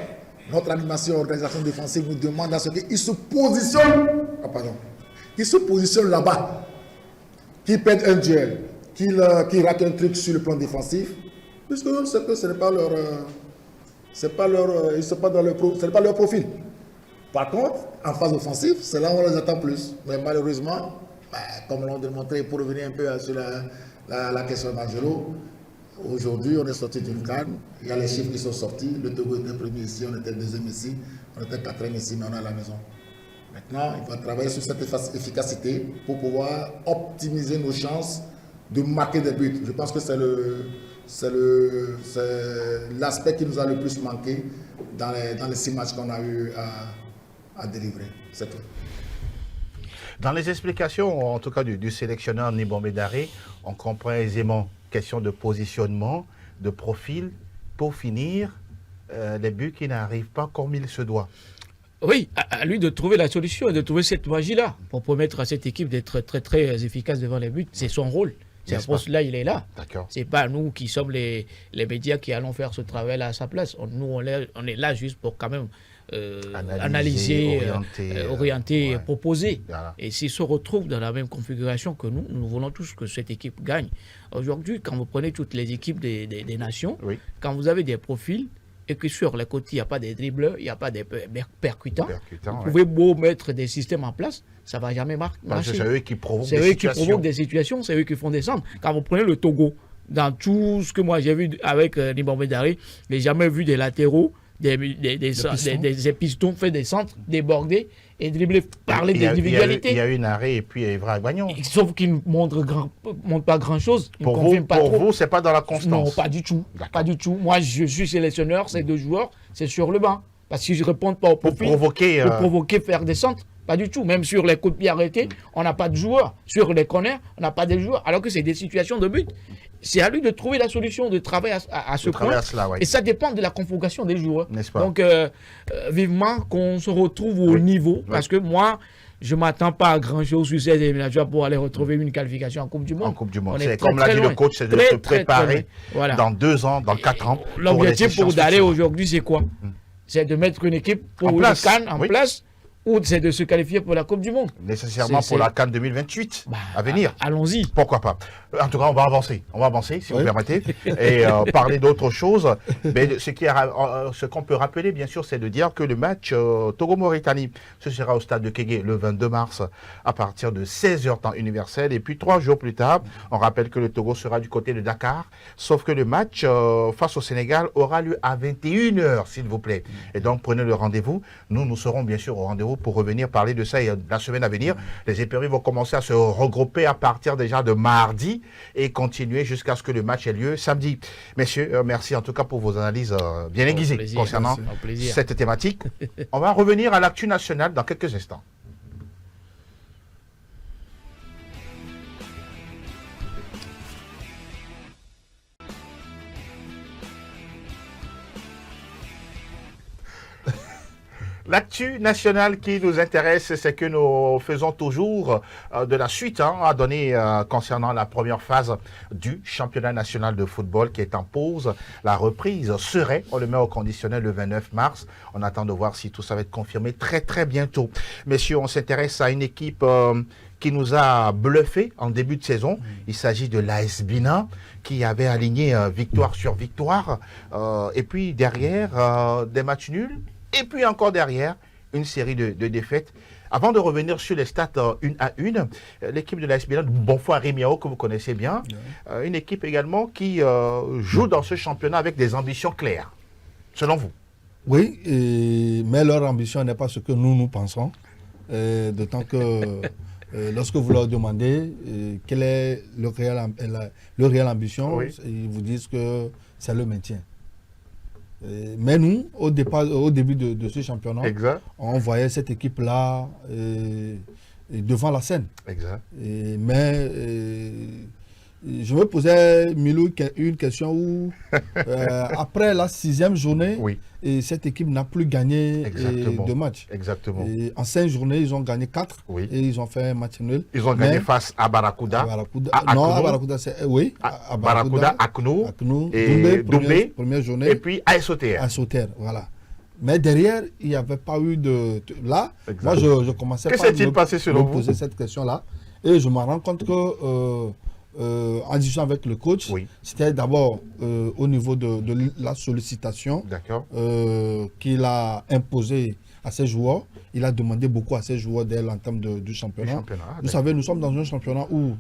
Speaker 4: notre animation organisation défensive nous demande à ce qu'ils se positionnent, qu'ils se positionnent là-bas, qu'ils perdent un duel, qu'ils ratent un truc sur le plan défensif, puisque ce n'est pas leur, ce n'est pas leur profil. Par contre, en phase offensive, c'est là où on les attend plus. Mais malheureusement, comme l'ont démontré, pour revenir un peu sur la question d'Angelo, aujourd'hui, on est sorti d'une CAN. Il y a les chiffres qui sont sortis. Le Togo était premier ici, on était deuxième ici, on était quatrième ici, mais on est à la maison. Maintenant, il faut travailler sur cette efficacité pour pouvoir optimiser nos chances de marquer des buts. Je pense que c'est l'aspect qui nous a le plus manqué dans les 6 matchs qu'on a eu à délivrer. C'est tout.
Speaker 1: Dans les explications, en tout cas du sélectionneur Nibombé Daré, on comprend aisément question de positionnement, de profil, pour finir, les buts qui n'arrivent pas comme il se doit.
Speaker 2: Oui, à lui de trouver la solution et de trouver cette magie-là pour permettre à cette équipe d'être très très efficace devant les buts. C'est son rôle. C'est à cause là il est là. C'est pas nous qui sommes les médias qui allons faire ce travail à sa place. Nous, on est là juste pour quand même analyser, orienter, ouais, proposer. Voilà. Et s'ils se retrouvent dans la même configuration que nous voulons tous que cette équipe gagne. Aujourd'hui, quand vous prenez toutes les équipes des nations, oui, quand vous avez des profils et que sur les côtés, il n'y a pas des dribbleurs, il n'y a pas des percutants, vous pouvez beau mettre des systèmes en place, ça ne va jamais marcher.
Speaker 1: C'est eux qui provoquent
Speaker 2: des situations, c'est eux qui font descendre. Quand vous prenez le Togo, dans tout ce que moi j'ai vu avec Nibombé Daré, je n'ai jamais vu des latéraux, des pistons fait des centres, débordés et dribblés par les individualités.
Speaker 1: Il y a eu Naré et puis Evra Guagnon.
Speaker 2: Sauf qu'ils ne montrent pas grand-chose.
Speaker 1: Pour vous, ce n'est pas dans la constance?
Speaker 2: Non, pas du tout. Pas du tout. Moi, je suis sélectionneur, ces 2 joueurs, c'est sur le banc. Parce qu'ils ne répondent pas au profil. Pour provoquer, faire des centres. Pas du tout. Même sur les coups de pied arrêtés, on n'a pas de joueurs. Sur les corners, on n'a pas de joueurs. Alors que c'est des situations de but. C'est à lui de trouver la solution, de travailler à ce point. Et ça dépend de la convocation des joueurs. N'est-ce pas? Donc, vivement qu'on se retrouve au niveau. Parce que moi, je ne m'attends pas à grand-chose sur ces éliminatoires pour aller retrouver une qualification en Coupe du Monde.
Speaker 1: En Coupe du Monde. C'est comme l'a dit le coach, c'est de se préparer dans 2 ans, dans 4 ans.
Speaker 2: L'objectif pour d'aller aujourd'hui, c'est quoi? C'est de mettre une équipe pour le CAN en place, ou c'est de se qualifier pour la Coupe du Monde.
Speaker 1: Nécessairement pour la CAN 2028 à venir.
Speaker 2: Allons-y.
Speaker 1: Pourquoi pas. En tout cas, on va avancer. Si vous permettez, et parler d'autre chose. Mais ce qu'on peut rappeler, bien sûr, c'est de dire que le match Togo-Mauritanie, ce sera au stade de Kégué le 22 mars à partir de 16h temps universel. Et puis 3 jours plus tard, on rappelle que le Togo sera du côté de Dakar. Sauf que le match face au Sénégal aura lieu à 21h, s'il vous plaît. Et donc, prenez le rendez-vous. Nous serons bien sûr au rendez-vous pour revenir parler de ça. Et la semaine à venir, les éperies vont commencer à se regrouper à partir déjà de mardi et continuer jusqu'à ce que le match ait lieu samedi. Messieurs, merci en tout cas pour vos analyses bien aiguisées concernant cette thématique. On va revenir à l'actu nationale dans quelques instants. L'actu nationale qui nous intéresse, c'est que nous faisons toujours de la suite à donner concernant la première phase du championnat national de football qui est en pause. La reprise serait, on le met au conditionnel le 29 mars. On attend de voir si tout ça va être confirmé très très bientôt. Messieurs, on s'intéresse à une équipe qui nous a bluffé en début de saison. Il s'agit de l'AS Bina qui avait aligné victoire sur victoire. Et puis derrière, des matchs nuls. Et puis encore derrière, une série de défaites. Avant de revenir sur les stats une à une, l'équipe de l'AS Milan, Bonfoy Rémiao, que vous connaissez bien, une équipe également qui joue dans ce championnat avec des ambitions claires, selon vous.
Speaker 3: Oui, mais leur ambition n'est pas ce que nous pensons. D'autant que lorsque vous leur demandez quelle est le réel ambition,
Speaker 1: Oui.
Speaker 3: ils vous disent que c'est le maintien. Mais nous, au début de ce championnat,
Speaker 1: Exact.
Speaker 3: on voyait cette équipe-là devant la scène.
Speaker 1: Exact.
Speaker 3: Mais je me posais, Milou, une question où, après la 6e journée,
Speaker 1: Oui.
Speaker 3: cette équipe n'a plus gagné
Speaker 1: Exactement.
Speaker 3: de match.
Speaker 1: Exactement.
Speaker 3: Et en 5 journées, ils ont gagné 4
Speaker 1: Oui.
Speaker 3: et ils ont fait un match nul.
Speaker 1: Ils ont gagné
Speaker 3: Mais
Speaker 1: face à Barracuda.
Speaker 3: à Barracuda.
Speaker 1: à
Speaker 3: Non, à
Speaker 1: Aknou.
Speaker 3: Barracuda, c'est. Oui.
Speaker 1: À Barracuda, Aknou.
Speaker 3: Aknou,
Speaker 1: et Doumbé.
Speaker 3: première journée.
Speaker 1: Et puis ASOTR.
Speaker 3: À Sauter, voilà. Mais derrière, il n'y avait pas eu de. Là,
Speaker 1: Exact.
Speaker 3: moi, je commençais
Speaker 1: Que
Speaker 3: par
Speaker 1: s'est-il passé selon vous?
Speaker 3: poser cette question-là. Et je me rends compte que, en discutant avec le coach,
Speaker 1: Oui.
Speaker 3: c'était d'abord au niveau de la sollicitation
Speaker 1: D'accord.
Speaker 3: qu'il a imposée à ses joueurs. Il a demandé beaucoup à ses joueurs dès l'entame du championnat.
Speaker 1: Du championnat,
Speaker 3: Vous savez, nous sommes dans un championnat où,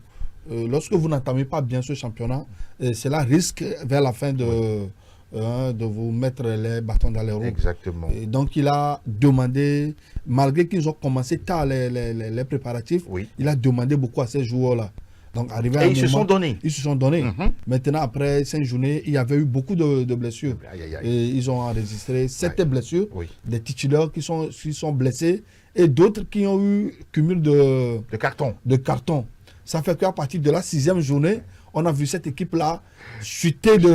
Speaker 3: lorsque vous n'entamez pas bien ce championnat, cela risque vers la fin de vous mettre les bâtons dans les roues.
Speaker 1: Exactement.
Speaker 3: Et donc il a demandé, malgré qu'ils ont commencé tard les préparatifs,
Speaker 1: Oui.
Speaker 3: il a demandé beaucoup à ces joueurs-là. Donc arrivé à
Speaker 1: Et
Speaker 3: un
Speaker 1: ils se
Speaker 3: moment,
Speaker 1: sont donnés.
Speaker 3: Ils se sont donnés.
Speaker 1: Mhm.
Speaker 3: Maintenant, après 5 journées, il y avait eu beaucoup de blessures.
Speaker 1: Aïe, aïe, aïe.
Speaker 3: Et ils ont enregistré 7 blessures,
Speaker 1: Oui.
Speaker 3: des titulaires qui sont blessés et d'autres qui ont eu cumul
Speaker 1: Le carton.
Speaker 3: de cartons. Ça fait qu'à partir de la 6e journée, on a vu cette équipe-là chuter du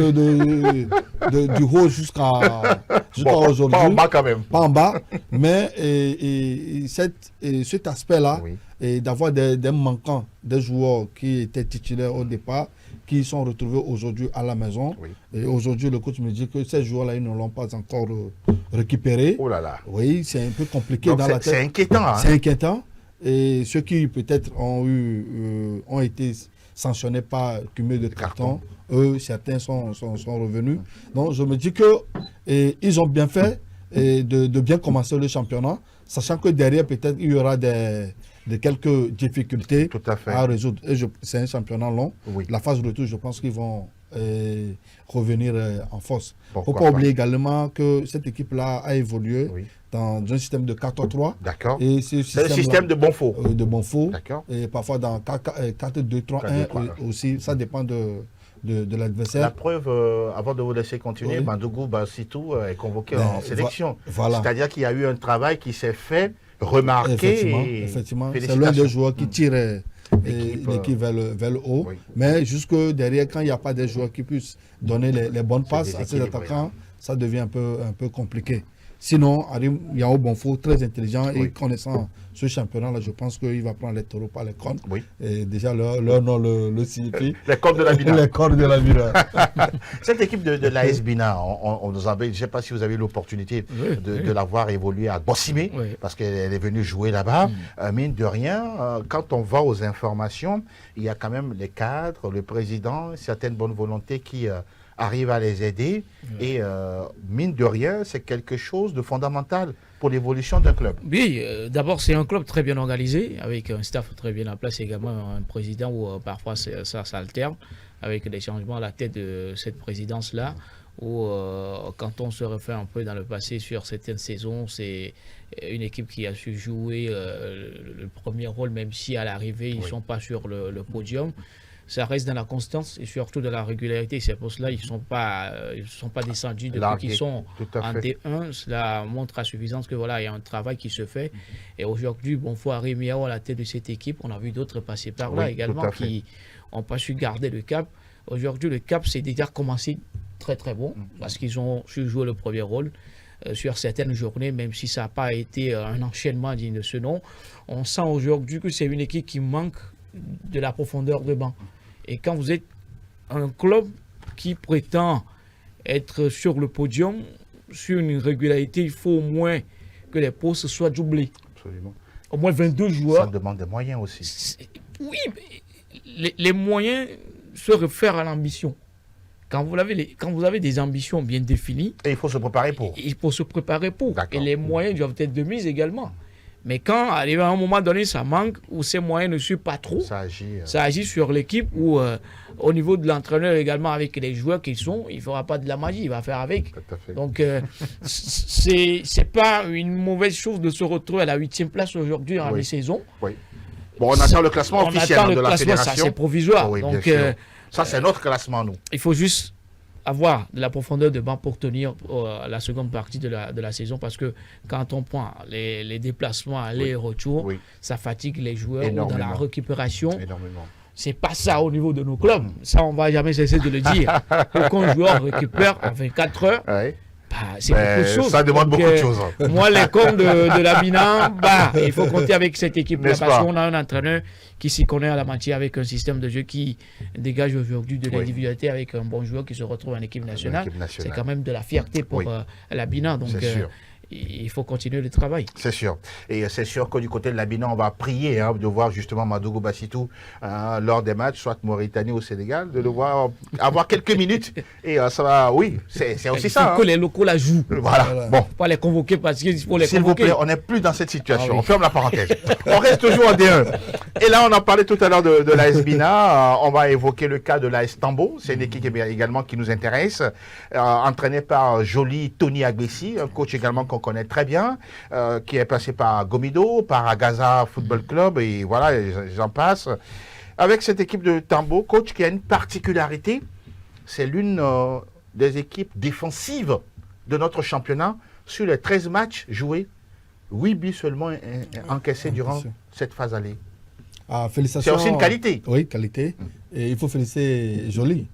Speaker 3: haut jusqu'à
Speaker 1: Bon,
Speaker 3: aujourd'hui.
Speaker 1: pas en bas quand même.
Speaker 3: Pas en bas, mais cet aspect-là,
Speaker 1: Oui.
Speaker 3: et d'avoir des manquants, des joueurs qui étaient titulaires au départ, qui sont retrouvés aujourd'hui à la maison.
Speaker 1: Oui.
Speaker 3: Et aujourd'hui, le coach me dit que ces joueurs-là, ils ne l'ont pas encore récupéré.
Speaker 1: Oh là là.
Speaker 3: Oui, c'est un peu compliqué
Speaker 1: Donc
Speaker 3: dans la
Speaker 1: c'est
Speaker 3: tête.
Speaker 1: inquiétant. Hein?
Speaker 3: C'est inquiétant. Et ceux qui peut-être ont été sanctionnés par cumul de cartons, eux, certains sont revenus. Donc je me dis que ils ont bien fait de bien commencer le championnat, sachant que derrière peut-être il y aura de quelques difficultés
Speaker 1: Tout à fait.
Speaker 3: à résoudre. Et c'est un championnat long.
Speaker 1: Oui.
Speaker 3: La phase retour, je pense qu'ils vont revenir en force. Il ne faut
Speaker 1: Pourquoi
Speaker 3: pas
Speaker 1: pas.
Speaker 3: oublier également que cette équipe-là a évolué
Speaker 1: Oui.
Speaker 3: dans un système de 4-3.
Speaker 1: D'accord.
Speaker 3: Et
Speaker 1: C'est le système de Bonfo.
Speaker 3: de Bonfo.
Speaker 1: D'accord.
Speaker 3: Et parfois dans 4-2-3-1
Speaker 1: 4-2-3-1.
Speaker 3: aussi. Ça dépend de
Speaker 1: La
Speaker 3: l'adversaire.
Speaker 1: preuve, avant de vous laisser continuer,
Speaker 3: Oui.
Speaker 1: Bandougou Bassitou est convoqué
Speaker 3: Ben,
Speaker 1: en sélection.
Speaker 3: voilà.
Speaker 1: C'est-à-dire qu'il y a eu un travail qui s'est fait remarquer.
Speaker 3: Effectivement. C'est l'un
Speaker 1: Félicitations.
Speaker 3: des joueurs qui tire
Speaker 1: L'équipe,
Speaker 3: l'équipe vers le haut.
Speaker 1: oui.
Speaker 3: Mais jusque derrière, quand il n'y a pas des joueurs qui puissent donner les bonnes passes à ces
Speaker 1: déséquilibré,
Speaker 3: attaquants, ça devient un peu compliqué. Sinon, Arim Yao Bonfo, très intelligent et
Speaker 1: Oui.
Speaker 3: connaissant ce championnat-là, je pense qu'il va prendre les taureaux par les cornes.
Speaker 1: Oui.
Speaker 3: Et déjà, leur nom le signifie.
Speaker 1: Les cordes de la Bina.
Speaker 3: Les cornes de la Bina.
Speaker 1: Cette équipe de l'AS Bina, on nous je ne sais pas si vous avez eu l'opportunité de la voir évoluer à Bossimé,
Speaker 2: Oui.
Speaker 1: parce qu'elle est venue jouer là-bas. Mine de rien, quand on va aux informations, il y a quand même les cadres, le président, certaines bonnes volontés qui arrivent à les aider. Et mine de rien, c'est quelque chose de fondamental pour l'évolution d'un club.
Speaker 2: Oui, d'abord c'est un club très bien organisé, avec un staff très bien en place, également un président où parfois ça s'alterne, avec des changements à la tête de cette présidence-là, où quand on se refait un peu dans le passé sur certaines saisons, c'est une équipe qui a su jouer le premier rôle, même si à l'arrivée ils ne sont pas sur le podium. Ça reste dans la constance et surtout dans la régularité. C'est pour cela qu'ils ne sont pas descendus depuis qu'ils sont
Speaker 1: Tout à
Speaker 2: en
Speaker 1: fait.
Speaker 2: D1. Cela montre à suffisance que voilà, il y a un travail qui se fait. Et aujourd'hui, Bonfoy Rémiao à la tête de cette équipe, on a vu d'autres passer par là
Speaker 1: Oui,
Speaker 2: également
Speaker 1: tout à fait.
Speaker 2: qui n'ont pas su garder le cap. Aujourd'hui, le cap, c'est déjà commencé très très bon parce qu'ils ont su jouer le premier rôle. sur certaines journées, même si ça n'a pas été un enchaînement digne de ce nom. On sent aujourd'hui que c'est une équipe qui manque de la profondeur de banc. Et quand vous êtes un club qui prétend être sur le podium, sur une régularité, il faut au moins que les postes soient doublés.
Speaker 1: Absolument.
Speaker 2: Au moins 22 joueurs.
Speaker 1: Ça demande des moyens aussi.
Speaker 2: Oui, mais les moyens se réfèrent à l'ambition. Quand vous avez des ambitions bien définies,
Speaker 1: et il faut se préparer pour.
Speaker 2: Il faut se préparer pour.
Speaker 1: D'accord.
Speaker 2: Et les moyens doivent être de mise également. Mais quand, arrive à un moment donné, ça manque, ou ces moyens ne suivent pas trop,
Speaker 1: ça
Speaker 2: agit sur l'équipe, ou au niveau de l'entraîneur également, avec les joueurs qui sont, il ne fera pas de la magie, il va faire avec.
Speaker 1: Tout à fait.
Speaker 2: Donc, c'est pas une mauvaise chose de se retrouver à la 8e place aujourd'hui en mi-saison.
Speaker 1: Oui. Bon, on attend le classement officiel de la fédération.
Speaker 2: Ça, c'est provisoire.
Speaker 1: Oui,
Speaker 2: donc,
Speaker 1: ça, c'est notre classement, nous.
Speaker 2: Il faut juste avoir de la profondeur de banc pour tenir la seconde partie de la saison, parce que quand on prend les déplacements aller et retour, ça fatigue les joueurs dans la récupération.
Speaker 1: Énormément.
Speaker 2: C'est pas ça au niveau de nos clubs. Ça, on va jamais cesser de le dire. Pour qu'un joueur récupère en 24 heures, c'est beaucoup de choses.
Speaker 1: Ça demande beaucoup de choses.
Speaker 2: Moi, les comptes de l'Abidjan, il faut compter avec cette équipe-là, parce qu'on a un entraîneur qui s'y connaît à la matière, avec un système de jeu qui dégage aujourd'hui de l'individualité, avec un bon joueur qui se retrouve en équipe nationale. C'est quand même de la fierté pour l'Abidjan. Donc, il faut continuer le travail.
Speaker 1: C'est sûr. Et c'est sûr que du côté de l'Abidjan, on va prier de voir justement Madougou Bassitou lors des matchs, soit Mauritanie ou Sénégal, de le voir avoir quelques minutes. Et ça va, oui, c'est aussi ça.
Speaker 2: Il faut que les locaux la jouent.
Speaker 1: Voilà. Bon.
Speaker 2: Pas les convoquer parce qu'il faut les convoquer.
Speaker 1: S'il vous plaît, on n'est plus dans cette situation. On ferme la parenthèse. On reste toujours en D1. Et là, on a parlé tout à l'heure de l'AS Bina. On va évoquer le cas de l'AS Tambo. C'est une équipe également qui nous intéresse. Entraînée par Joly Tony Agbessi, un coach également qu'on connaît très bien, qui est passé par Gomido, par Agaza Football Club, et voilà, j'en passe. Avec cette équipe de Tambo, coach qui a une particularité, c'est l'une des équipes défensives de notre championnat. Sur les 13 matchs joués, 8 buts seulement encaissés durant cette phase aller.
Speaker 3: Félicitations.
Speaker 1: C'est aussi une qualité.
Speaker 3: Oui, qualité. Et il faut féliciter Joly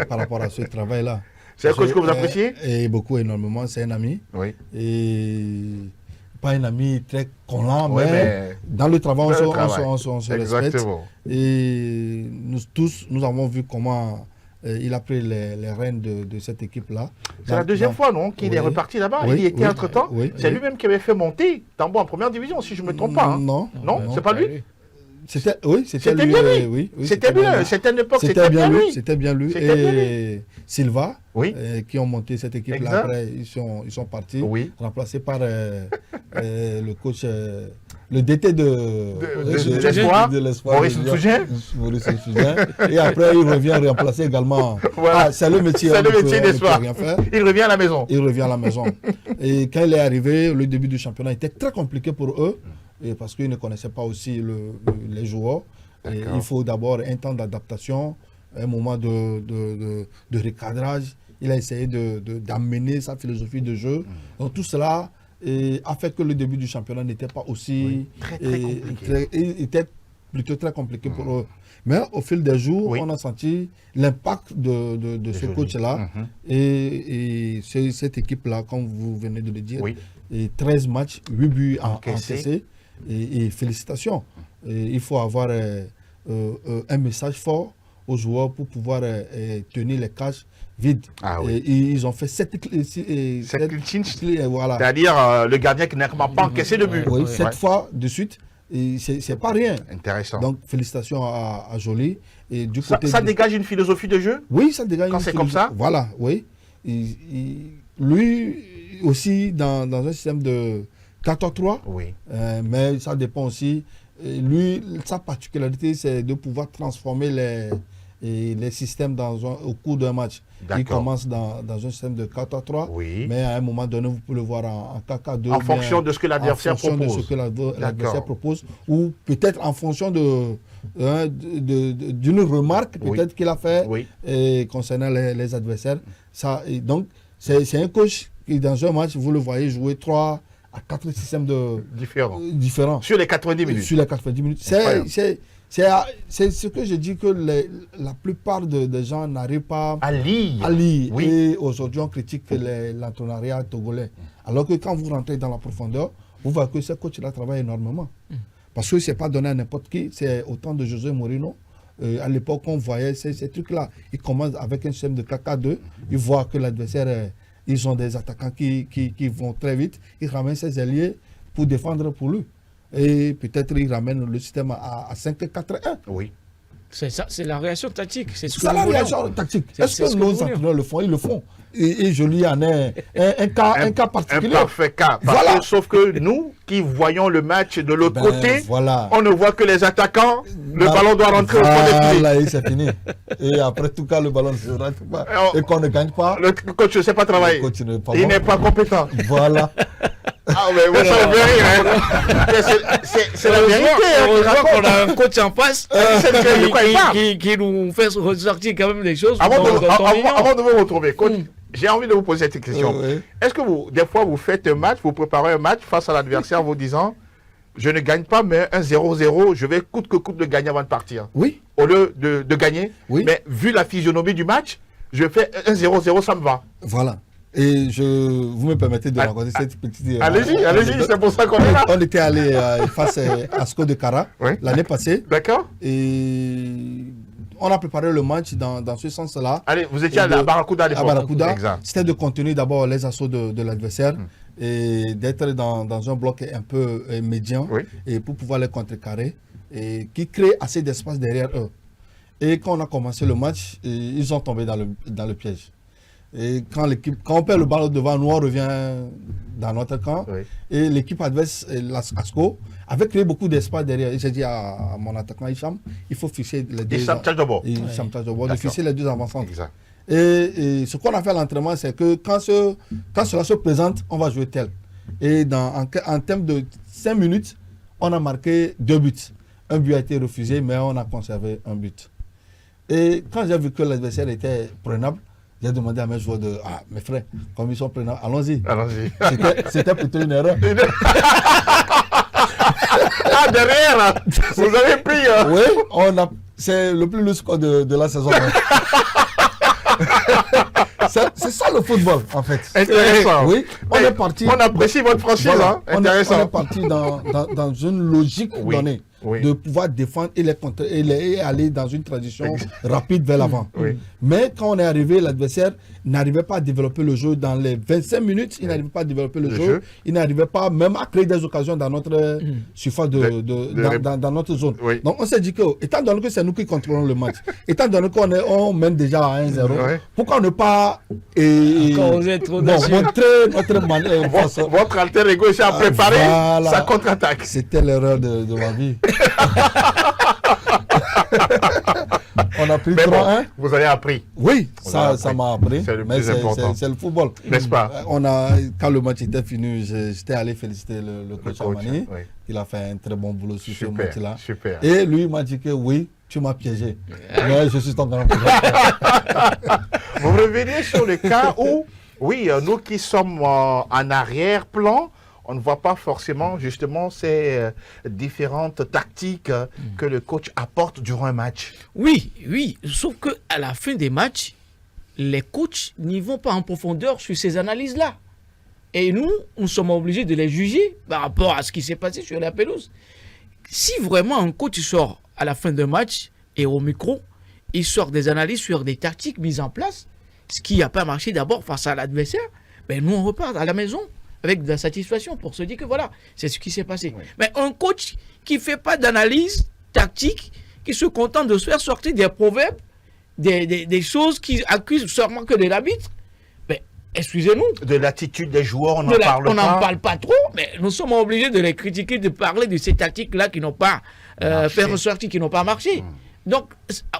Speaker 3: par rapport à ce travail-là.
Speaker 1: C'est un coach que vous appréciez?
Speaker 3: Et beaucoup, énormément. C'est un ami.
Speaker 1: Oui.
Speaker 3: Et pas un ami très collant, mais dans le travail, on se respecte. Et nous tous, nous avons vu comment il a pris les rênes de cette équipe-là.
Speaker 1: C'est la deuxième fois, non, qu'il est reparti là-bas. Il y était entre-temps. C'est lui-même qui avait fait monter Tambo en première division, si je ne me trompe pas.
Speaker 3: Non,
Speaker 1: c'est pas lui.
Speaker 3: C'était
Speaker 1: bien lui.
Speaker 3: Oui,
Speaker 1: c'était bien. C'était une époque, c'était bien lui.
Speaker 3: C'était bien lui. Et Silva, qui ont monté cette équipe-là. Après, ils sont partis, remplacés par le coach, le DT de
Speaker 1: l'espoir. Maurice Sougien.
Speaker 3: Et après, il revient remplacer également. Voilà. C'est le métier.
Speaker 1: C'est le métier d'espoir. Il revient à la maison.
Speaker 3: Et quand il est arrivé, le début du championnat était très compliqué pour eux. Et parce qu'ils ne connaissaient pas aussi les joueurs. Et il faut d'abord un temps d'adaptation, un moment de recadrage. Il a essayé d'amener sa philosophie de jeu. Donc tout cela a fait que le début du championnat n'était pas aussi...
Speaker 1: très compliqué.
Speaker 3: Il était plutôt très compliqué pour eux. Mais au fil des jours, on a senti l'impact de ce coach-là. Et cette équipe-là, comme vous venez de le dire, et 13 matchs, 8 buts encaissés. Et félicitations. Et il faut avoir un message fort aux joueurs pour pouvoir tenir les cages vides. Et ils ont fait 7 clean sheets. Voilà.
Speaker 1: C'est-à-dire le gardien qui n'a pas encaissé de but.
Speaker 3: 7 fois de suite. C'est pas rien.
Speaker 1: Intéressant.
Speaker 3: Donc félicitations à Joly. Et du
Speaker 1: côté ça dégage une philosophie de jeu?
Speaker 3: Oui, ça dégage
Speaker 1: quand c'est comme ça?
Speaker 3: Voilà, oui. Lui aussi dans un système de 4-3, mais ça dépend aussi. Lui, sa particularité, c'est de pouvoir transformer les systèmes au cours d'un match. Il commence dans un système de 4-3, mais à un moment donné, vous pouvez le voir en 4-4-2.
Speaker 1: En fonction de ce que l'adversaire propose.
Speaker 3: En fonction de ce que l'adversaire propose, ou peut-être en fonction d'une remarque peut-être qu'il a fait concernant les adversaires. Donc, c'est un coach qui, dans un match, vous le voyez jouer 3 à 4 systèmes différents.
Speaker 1: Sur les 90 minutes.
Speaker 3: Sur les 90 minutes. C'est ce que je dis que la plupart des gens n'arrivent pas
Speaker 1: à lire. Oui.
Speaker 3: Et aujourd'hui, on critique l'entraîneur togolais. Alors que quand vous rentrez dans la profondeur, vous voyez que ce coach-là travaille énormément. Parce que ce n'est pas donné à n'importe qui. C'est au temps de José Mourinho. À l'époque, on voyait ces trucs-là. Ils commencent avec un système de 4-4-2. Ils voient que l'adversaire, ils ont des attaquants qui vont très vite. Ils ramènent ses alliés pour défendre pour lui. Et peut-être ils ramènent le système à 5-4-1.
Speaker 1: Oui.
Speaker 2: C'est ça, c'est la réaction tactique. C'est
Speaker 3: la réaction tactique. Est-ce que nos entraîneurs le font? Ils le font. Et je lui en ai un cas particulier.
Speaker 1: Un parfait cas. Voilà. Sauf que nous, qui voyons le match de l'autre côté, on ne voit que les attaquants. Le ballon doit rentrer au fond des filets.
Speaker 3: Voilà, et c'est fini. Et après, tout cas, le ballon ne se rentre pas. Et qu'on ne gagne pas.
Speaker 1: Le coach ne sait pas travailler. Il n'est pas compétent.
Speaker 3: Voilà.
Speaker 1: Ah, mais vous savez rien. C'est la vérité.
Speaker 2: Heureusement qu'on a un coach en face qui nous fait ressortir quand même des choses.
Speaker 1: Avant de vous retrouver, coach, j'ai envie de vous poser cette question. Est-ce que vous, des fois, vous faites un match, vous préparez un match face à l'adversaire en vous disant, je ne gagne pas, mais un 0-0, je vais coûte que coûte le gagner avant de partir.
Speaker 3: Oui.
Speaker 1: Au lieu de gagner. Oui. Mais vu la physionomie du match, je fais un 0-0, ça me va.
Speaker 3: Voilà. Et vous me permettez de raconter cette petite...
Speaker 1: Allez-y, c'est pour ça qu'on est là.
Speaker 3: On était allé face à Asco de Cara l'année passée.
Speaker 1: D'accord.
Speaker 3: Et on a préparé le match dans ce sens-là.
Speaker 1: Allez, vous étiez à Barracuda à l'époque.
Speaker 3: À Barracuda. C'était de contenir d'abord les assauts de l'adversaire et d'être dans un bloc un peu médian et pour pouvoir les contrecarrer et qui crée assez d'espace derrière eux. Et quand on a commencé le match, ils ont tombé dans le piège. Et quand on perd le ballon devant nous, on revient dans notre camp. Et l'équipe adverse, l'Asco, avait créé beaucoup d'espace derrière. J'ai dit à mon attaquant Hicham, il faut fixer les deux.
Speaker 1: Hicham Tchadjobo.
Speaker 3: De fixer les deux avant-centres. Et ce qu'on a fait à l'entraînement, c'est que quand cela se présente, on va jouer tel. Et en termes de 5 minutes, on a marqué 2 buts. Un but a été refusé, mais on a conservé un but. Et quand j'ai vu que l'adversaire était prenable, j'ai demandé à mes joueurs mes frères, comme ils sont prenables, allons-y. C'était plutôt une erreur.
Speaker 1: Derrière, là, vous avez pris.
Speaker 3: Oui, c'est le plus lourd score de la saison. C'est ça le football, en fait.
Speaker 1: Intéressant.
Speaker 3: Oui, on est parti.
Speaker 1: On apprécie votre franchise. Voilà, intéressant.
Speaker 3: On est parti dans une logique donnée. De pouvoir défendre et aller dans une transition rapide vers l'avant. Mais quand on est arrivé, l'adversaire n'arrivait pas à développer le jeu dans les 25 minutes, il n'arrivait pas à développer le jeu, il n'arrivait pas même à créer des occasions dans notre surface dans notre zone. Donc on s'est dit que, étant donné que c'est nous qui contrôlons le match, étant donné qu'on mène déjà à 1-0, pourquoi ne pas montrer notre
Speaker 1: votre alter ego est à préparer sa contre-attaque.
Speaker 3: C'était l'erreur de ma vie. On a pris 3-1.
Speaker 1: Vous avez appris.
Speaker 3: Oui, ça m'a appris.
Speaker 1: C'est le plus important.
Speaker 3: C'est le football.
Speaker 1: N'est-ce pas?
Speaker 3: Quand le match était fini, j'étais allé féliciter le coach Amani. Il a fait un très bon boulot sur ce match-là. Et lui m'a dit que oui, tu m'as piégé. Mais je suis ton grand frère.
Speaker 1: Vous revenez sur le cas où, oui, nous qui sommes en arrière-plan, on ne voit pas forcément justement ces différentes tactiques que le coach apporte durant un match.
Speaker 2: Oui, sauf qu'à la fin des matchs, les coachs n'y vont pas en profondeur sur ces analyses-là. Et nous sommes obligés de les juger par rapport à ce qui s'est passé sur la pelouse. Si vraiment un coach sort à la fin d'un match et au micro, il sort des analyses sur des tactiques mises en place, ce qui n'a pas marché d'abord face à l'adversaire, ben nous on repart à la maison avec de la satisfaction pour se dire que voilà, c'est ce qui s'est passé. Mais un coach qui ne fait pas d'analyse tactique, qui se contente de se faire sortir des proverbes, des choses qui accusent sûrement que de l'arbitre, ben, excusez-nous.
Speaker 1: De l'attitude des joueurs, on n'en parle pas.
Speaker 2: On n'en parle pas trop, mais nous sommes obligés de les critiquer, de parler de ces tactiques-là qui n'ont pas fait ressortir, qui n'ont pas marché. Donc,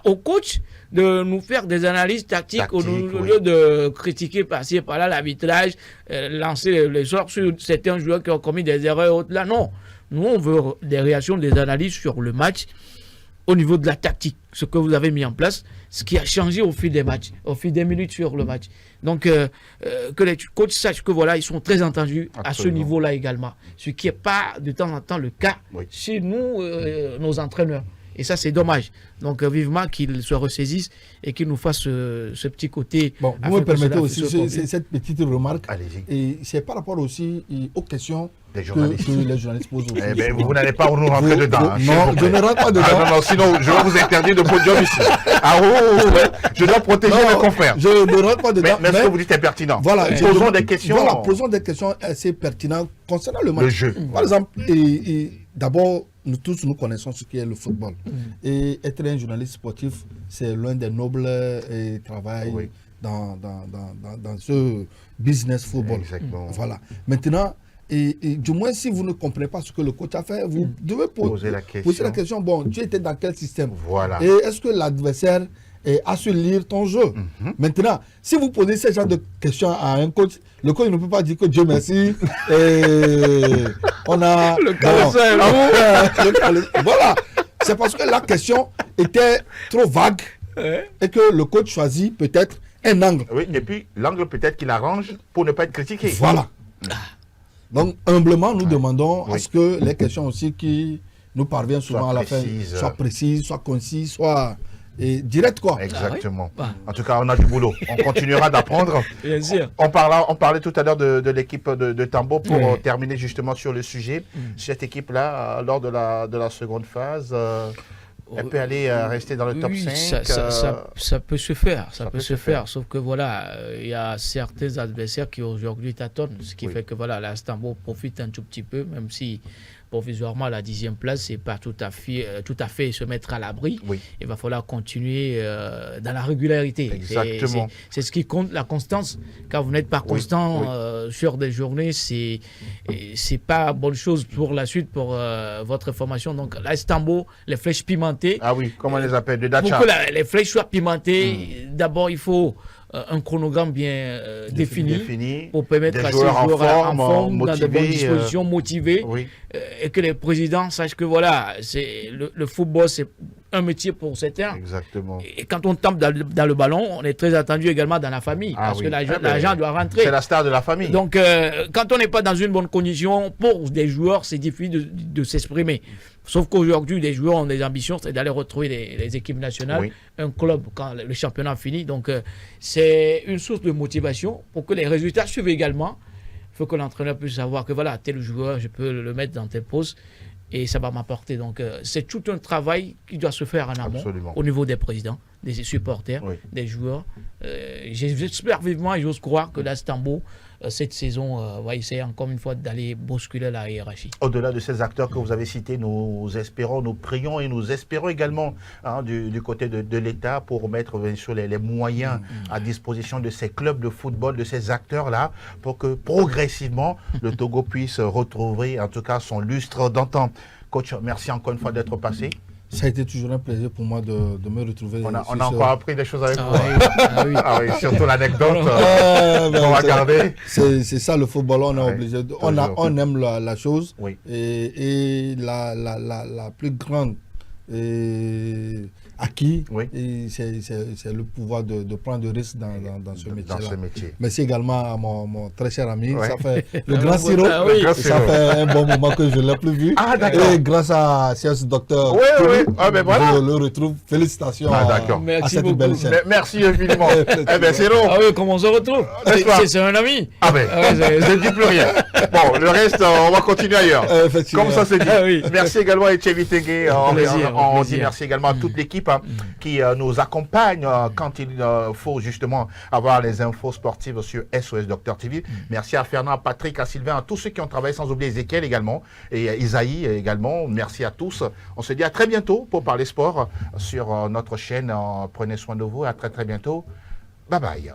Speaker 2: au coach de nous faire des analyses tactiques au lieu de critiquer par-ci et par-là l'arbitrage, lancer les sorts sur certains joueurs qui ont commis des erreurs et autres. Là, non. Nous, on veut des réactions, des analyses sur le match au niveau de la tactique, ce que vous avez mis en place, ce qui a changé au fil des matchs, au fil des minutes sur le match. Donc, que les coachs sachent que voilà, ils sont très entendus à ce niveau-là également. Ce qui n'est pas de temps en temps le cas chez nous, nos entraîneurs. Et ça, c'est dommage. Donc, vivement qu'il se ressaisisse et qu'il nous fasse ce petit côté.
Speaker 3: Bon, vous me permettez aussi cette petite remarque.
Speaker 1: Allez-y.
Speaker 3: Et c'est par rapport aussi aux questions
Speaker 1: des
Speaker 3: journalistes. Que les journalistes posent aussi.
Speaker 1: Eh ben, vous n'allez pas nous rentrer dedans.
Speaker 3: Non, je ne rentre pas dedans.
Speaker 1: Ah, non, sinon je vais vous interdire de podium ici. Ah je dois protéger mes confrères.
Speaker 3: Je ne rentre pas dedans.
Speaker 1: Mais ce que vous dites est pertinent.
Speaker 3: Voilà,
Speaker 1: posons des questions.
Speaker 3: Voilà, posons des questions assez pertinentes concernant le match.
Speaker 1: Le jeu.
Speaker 3: Par exemple, d'abord, nous tous nous connaissons ce qu'est le football. Et être un journaliste sportif, c'est l'un des nobles travail dans ce business football.
Speaker 1: Exactement.
Speaker 3: Voilà. Maintenant, et du moins, si vous ne comprenez pas ce que le coach a fait, vous devez poser la question. Bon, tu étais dans quel système?
Speaker 1: Voilà.
Speaker 3: Et est-ce que l'adversaire a su lire ton jeu? Maintenant, si vous posez ce genre de questions à un coach, le coach ne peut pas dire que Dieu merci. On a... Voilà. C'est parce que la question était trop vague et que le coach choisit peut-être un angle.
Speaker 1: Oui, et puis l'angle peut-être qu'il arrange pour ne pas être critiqué.
Speaker 3: Voilà. Donc, humblement, nous demandons à ce que les questions aussi qui nous parviennent souvent à la fin soient précises, soient concises, soient directes, quoi.
Speaker 1: Exactement. En tout cas, on a du boulot. On continuera d'apprendre.
Speaker 2: Bien sûr.
Speaker 1: On parlait tout à l'heure de l'équipe de Tambo pour terminer justement sur le sujet. Cette équipe-là, lors de la seconde phase... elle peut aller rester dans le top 5.
Speaker 2: Ça peut se faire. Ça peut se faire. Sauf que voilà, il y a certains adversaires qui aujourd'hui tâtonnent. Ce qui fait que voilà, l'Istanbul profite un tout petit peu, même si provisoirement la 10e place, c'est pas tout à fait se mettre à l'abri. Il va falloir continuer dans la régularité.
Speaker 1: Exactement.
Speaker 2: C'est ce qui compte, la constance. Quand vous n'êtes pas constant sur des journées, c'est pas bonne chose pour la suite, pour votre formation. Donc l'Istanbul, les flèches pimentées.
Speaker 1: Ah oui, comment on les appelle? De Dacha.
Speaker 2: Pour que les flèches soient pimentées, d'abord il faut un chronogramme bien défini pour permettre à ces joueurs en forme dans de bonnes dispositions, motivés, et que les présidents sachent que voilà, le football c'est un métier pour certains.
Speaker 1: Exactement.
Speaker 2: Et quand on tape dans le ballon, on est très attendu également dans la famille, parce que l'argent doit rentrer.
Speaker 1: C'est la star de la famille.
Speaker 2: Donc quand on n'est pas dans une bonne condition, pour des joueurs, c'est difficile de s'exprimer. Sauf qu'aujourd'hui, les joueurs ont des ambitions, c'est d'aller retrouver les équipes nationales, un club quand le championnat finit. Donc, c'est une source de motivation pour que les résultats suivent également. Il faut que l'entraîneur puisse savoir que voilà, tel joueur, je peux le mettre dans tel poste et ça va m'apporter. Donc, c'est tout un travail qui doit se faire en amont, au niveau des présidents, des supporters, des joueurs. J'espère vivement et j'ose croire que l'Istanbul, cette saison, va essayer encore une fois d'aller bousculer la hiérarchie.
Speaker 1: Au-delà de ces acteurs que vous avez cités, nous espérons, nous prions et nous espérons également du côté de l'État pour mettre bien sûr les moyens à disposition de ces clubs de football, de ces acteurs-là, pour que progressivement le Togo puisse retrouver en tout cas son lustre d'antan. Coach, merci encore une fois d'être passé.
Speaker 3: Ça a été toujours un plaisir pour moi de me retrouver.
Speaker 1: On a encore appris des choses avec vous. Ah oui, surtout l'anecdote qu'on va garder.
Speaker 3: C'est ça le football, on est obligé. On aime la chose. Et la plus grande acquis, c'est le pouvoir de prendre des risques dans ce métier-là. Merci également à mon très cher ami, ça fait le grand Siro, ça fait un bon moment que je ne l'ai plus vu. Et grâce à CS Docteur, je le retrouve. Félicitations à cette belle chaîne.
Speaker 1: Merci infiniment. Siro.
Speaker 2: Ah oui, comment on se retrouve? C'est un ami.
Speaker 1: Ah ben, je ne dis plus rien. Bon, le reste, on va continuer ailleurs. Comme ça, c'est dit. Merci également à Etchevi Tengue. On dit merci également à toute l'équipe qui nous accompagne quand il faut justement avoir les infos sportives sur SOS Docteur TV. Merci à Fernand, à Patrick, à Sylvain, à tous ceux qui ont travaillé, sans oublier Ezekiel également, et Isaïe également. Merci à tous. On se dit à très bientôt pour parler sport sur notre chaîne. Prenez soin de vous. À très très bientôt. Bye bye.